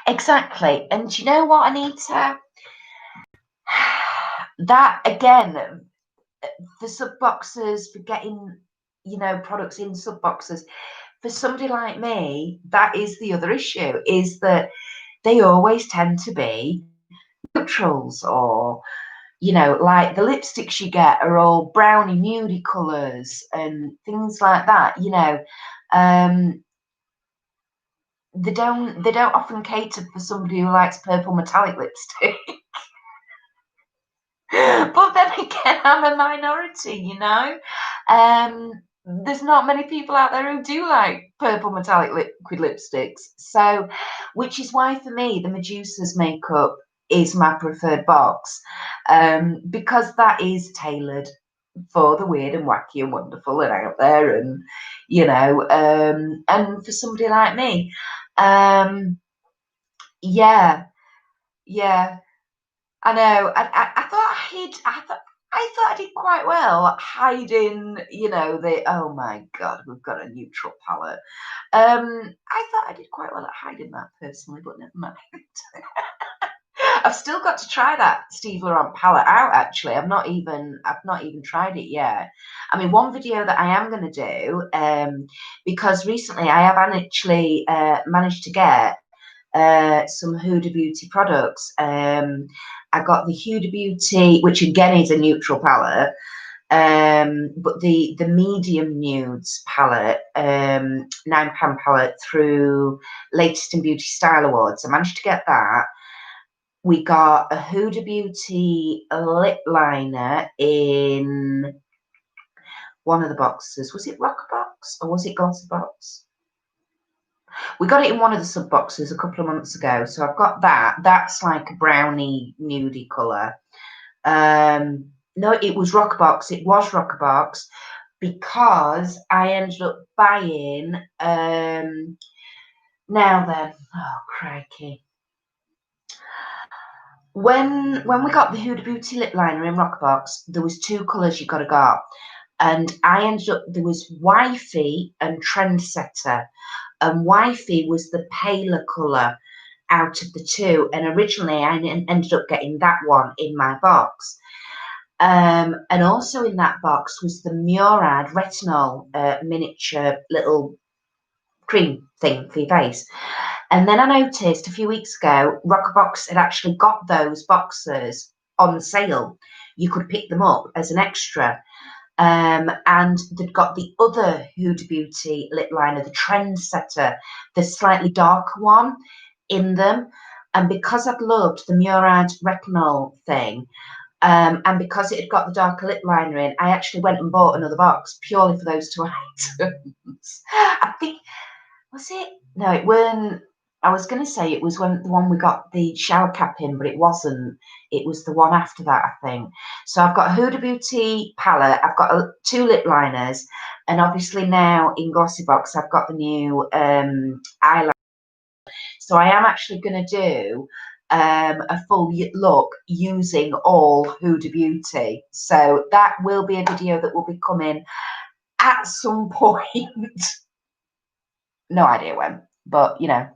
exactly. And you know what, Anita? That again, for sub boxes, for getting, you know, products in sub boxes, for somebody like me, that is the other issue, is that they always tend to be neutrals, or, you know, like the lipsticks you get are all browny nudie colours and things like that, you know. They don't often cater for somebody who likes purple metallic lipstick. But then again, I'm a minority, you know. There's not many people out there who do like purple metallic liquid lipsticks. So, which is why for me, the Medusa's makeup is my preferred box, because that is tailored for the weird and wacky and wonderful and out there, and, you know, and for somebody like me. Yeah, yeah. I know. I thought I did quite well hiding, you know, oh my God, we've got a neutral palette. I thought I did quite well at hiding that personally, but never mind. I've still got to try that Steve Laurent palette out, actually. I've not even tried it yet. I mean, one video that I am going to do, because recently I have actually managed to get some Huda Beauty products. I got the Huda Beauty, which again is a neutral palette, but the medium nudes palette, £9 palette through Latest in Beauty Style Awards. I managed to get that. We got a Huda Beauty lip liner in one of the boxes. Was it Rocker Box or was it Glossy Box? We got it in one of the sub boxes a couple of months ago. So I've got that. That's like a brownie nudie colour. No, it was Rockerbox. It was Rockerbox because I ended up buying. Now then, oh crikey! When we got the Huda Beauty lip liner in Rockerbox, there was 2 colours you got to go, and I ended up there was Wifey and Trendsetter, and Wifey was the paler colour out of the 2, and originally I ended up getting that one in my box. And also in that box was the Murad Retinol miniature little cream thing for your face. And then I noticed a few weeks ago, Rockerbox had actually got those boxes on sale. You could pick them up as an extra. And they'd got the other Huda Beauty lip liner, the Trendsetter, the slightly darker one in them. And because I'd loved the Murad Retinol thing, and because it had got the darker lip liner in, I actually went and bought another box purely for those 2 items. I think, was it? No, it weren't. I was going to say it was the one we got the shower cap in, but it wasn't. It was the one after that, I think. So I've got a Huda Beauty palette. I've got 2 lip liners, and obviously now in Glossybox I've got the new eyeliner. So I am actually going to do a full look using all Huda Beauty. So that will be a video that will be coming at some point. No idea when, but you know.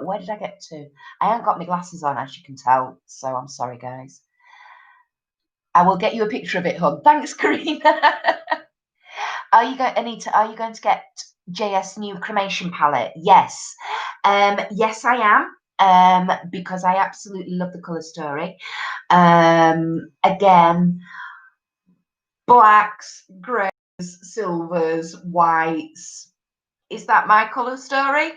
Where did I get to? I haven't got my glasses on, as you can tell, so I'm sorry, guys. I will get you a picture of it, hon. Thanks, Karina. Are you going to get JS new cremation palette? Yes. Yes, I am. Because I absolutely love the colour story. Again, blacks, greys, silvers, whites. Is that my colour story?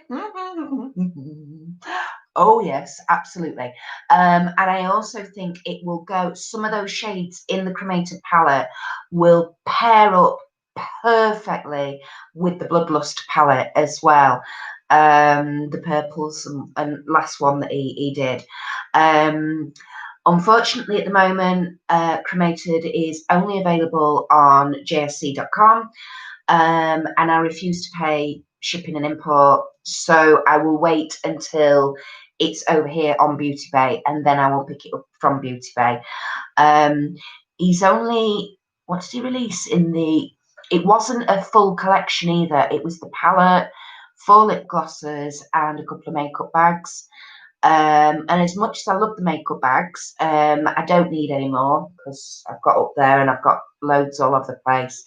Oh yes, absolutely. And I also think it will go, some of those shades in the cremated palette will pair up perfectly with the Bloodlust palette as well. The purples and last one that he did. Unfortunately, at the moment, Cremated is only available on jsc.com. And I refuse to pay shipping and import, so I will wait until it's over here on Beauty Bay, and then I will pick it up from Beauty Bay. He's only, what did he release in the, it wasn't a full collection either, it was the palette, 4 lip glosses and a couple of makeup bags. And as much as I love the makeup bags, I don't need any more because I've got up there and I've got loads all over the place.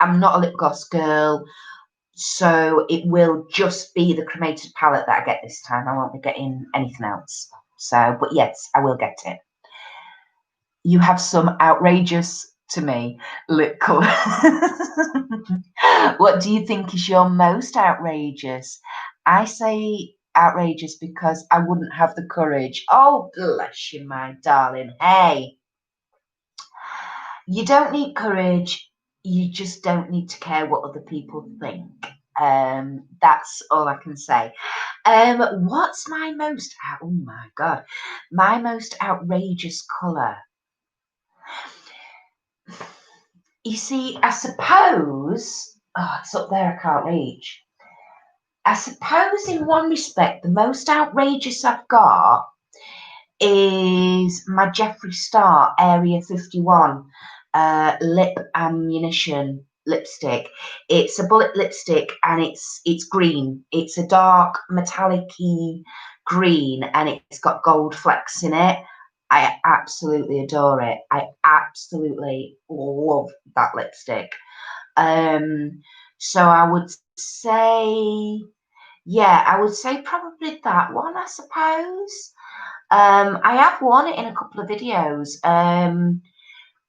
I'm not a lip gloss girl, so it will just be the cremated palette that I get this time. I won't be getting anything else. So, but yes, I will get it. You have some outrageous, to me, lip colour. What do you think is your most outrageous? I say outrageous because I wouldn't have the courage. Oh, bless you, my darling. Hey, you don't need courage. You just don't need to care what other people think. That's all I can say. What's my most, oh my God, my most outrageous colour? You see, I suppose, oh, it's up there, I can't reach. I suppose in one respect, the most outrageous I've got is my Jeffree Star Area 51 lip ammunition lipstick. It's a bullet lipstick and it's green. It's a dark metallic-y green and it's got gold flecks in it. I absolutely adore it. I absolutely love that lipstick. So I would say, yeah, I would say probably that one, I suppose. I have worn it in a couple of videos.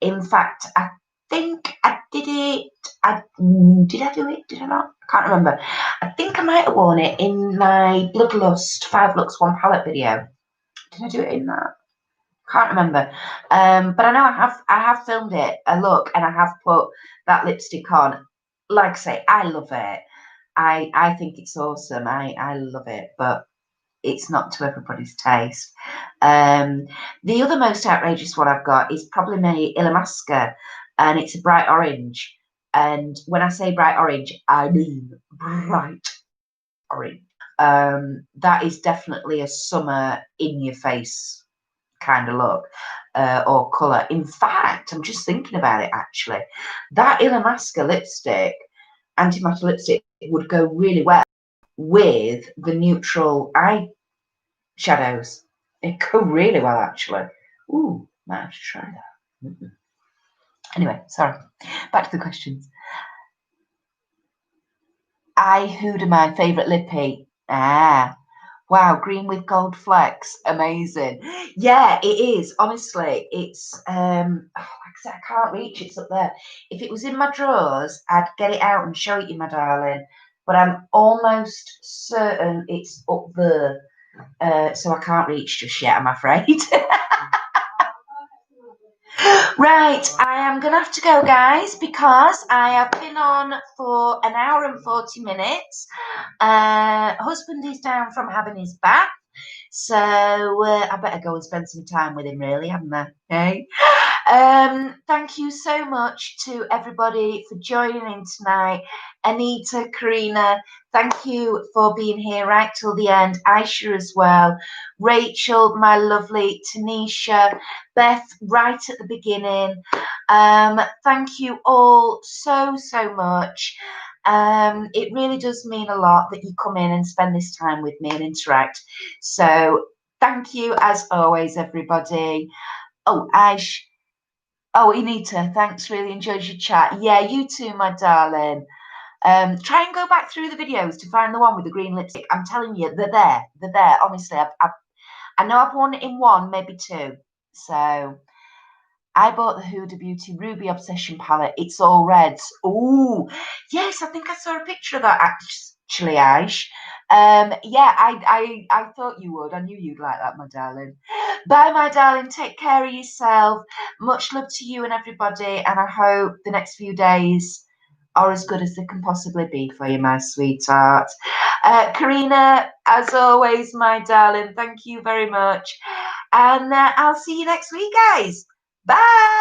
In fact, I think I did it. Did I do it? Did I not? I can't remember. I think I might have worn it in my Bloodlust 5 Looks 1 Palette video. Did I do it in that? Can't remember. But I know I have filmed it a look and I have put that lipstick on. Like I say, I love it. I think it's awesome. I love it. But it's not to everybody's taste. The other most outrageous one I've got is probably my Illamasqua, and it's a bright orange. And when I say bright orange, I mean bright orange. That is definitely a summer in your face kind of look or colour. In fact, I'm just thinking about it actually. That Illamasqua lipstick, anti-matter lipstick, would go really well with the neutral eye shadows. It go really well actually. Ooh, might have to try that. Mm-hmm. Anyway, sorry. Back to the questions. Huda, my favourite lippy. Wow, green with gold flecks. Amazing. Yeah, it is. Honestly, it's like I said, I can't reach it. It's up there. If it was in my drawers, I'd get it out and show it you, my darling. But I'm almost certain it's up there. So I can't reach just yet, I'm afraid. Right, I am going to have to go, guys, because I have been on for an hour and 40 minutes. Husband is down from having his bath, so I better go and spend some time with him, really, haven't I? Okay. Thank you so much to everybody for joining tonight. Anita, Karina, thank you for being here right till the end. Aisha as well. Rachel, my lovely. Tanisha, Beth, right at the beginning. Thank you all so much. It really does mean a lot that you come in and spend this time with me and interact. So thank you as always, everybody. Oh, Ash. Oh, Anita, thanks. Really enjoyed your chat. Yeah, you too, my darling. Try and go back through the videos to find the one with the green lipstick. I'm telling you, they're there. They're there. Honestly, I know I've worn it in one, maybe two. So I bought the Huda Beauty Ruby Obsession palette. It's all reds. Oh, yes, I think I saw a picture of that actually, Aish. Yeah, I thought you would. I knew you'd like that, my darling. Bye, my darling. Take care of yourself. Much love to you and everybody. And I hope the next few days are as good as they can possibly be for you, my sweetheart. Karina, as always, my darling, thank you very much. And I'll see you next week, guys. Bye.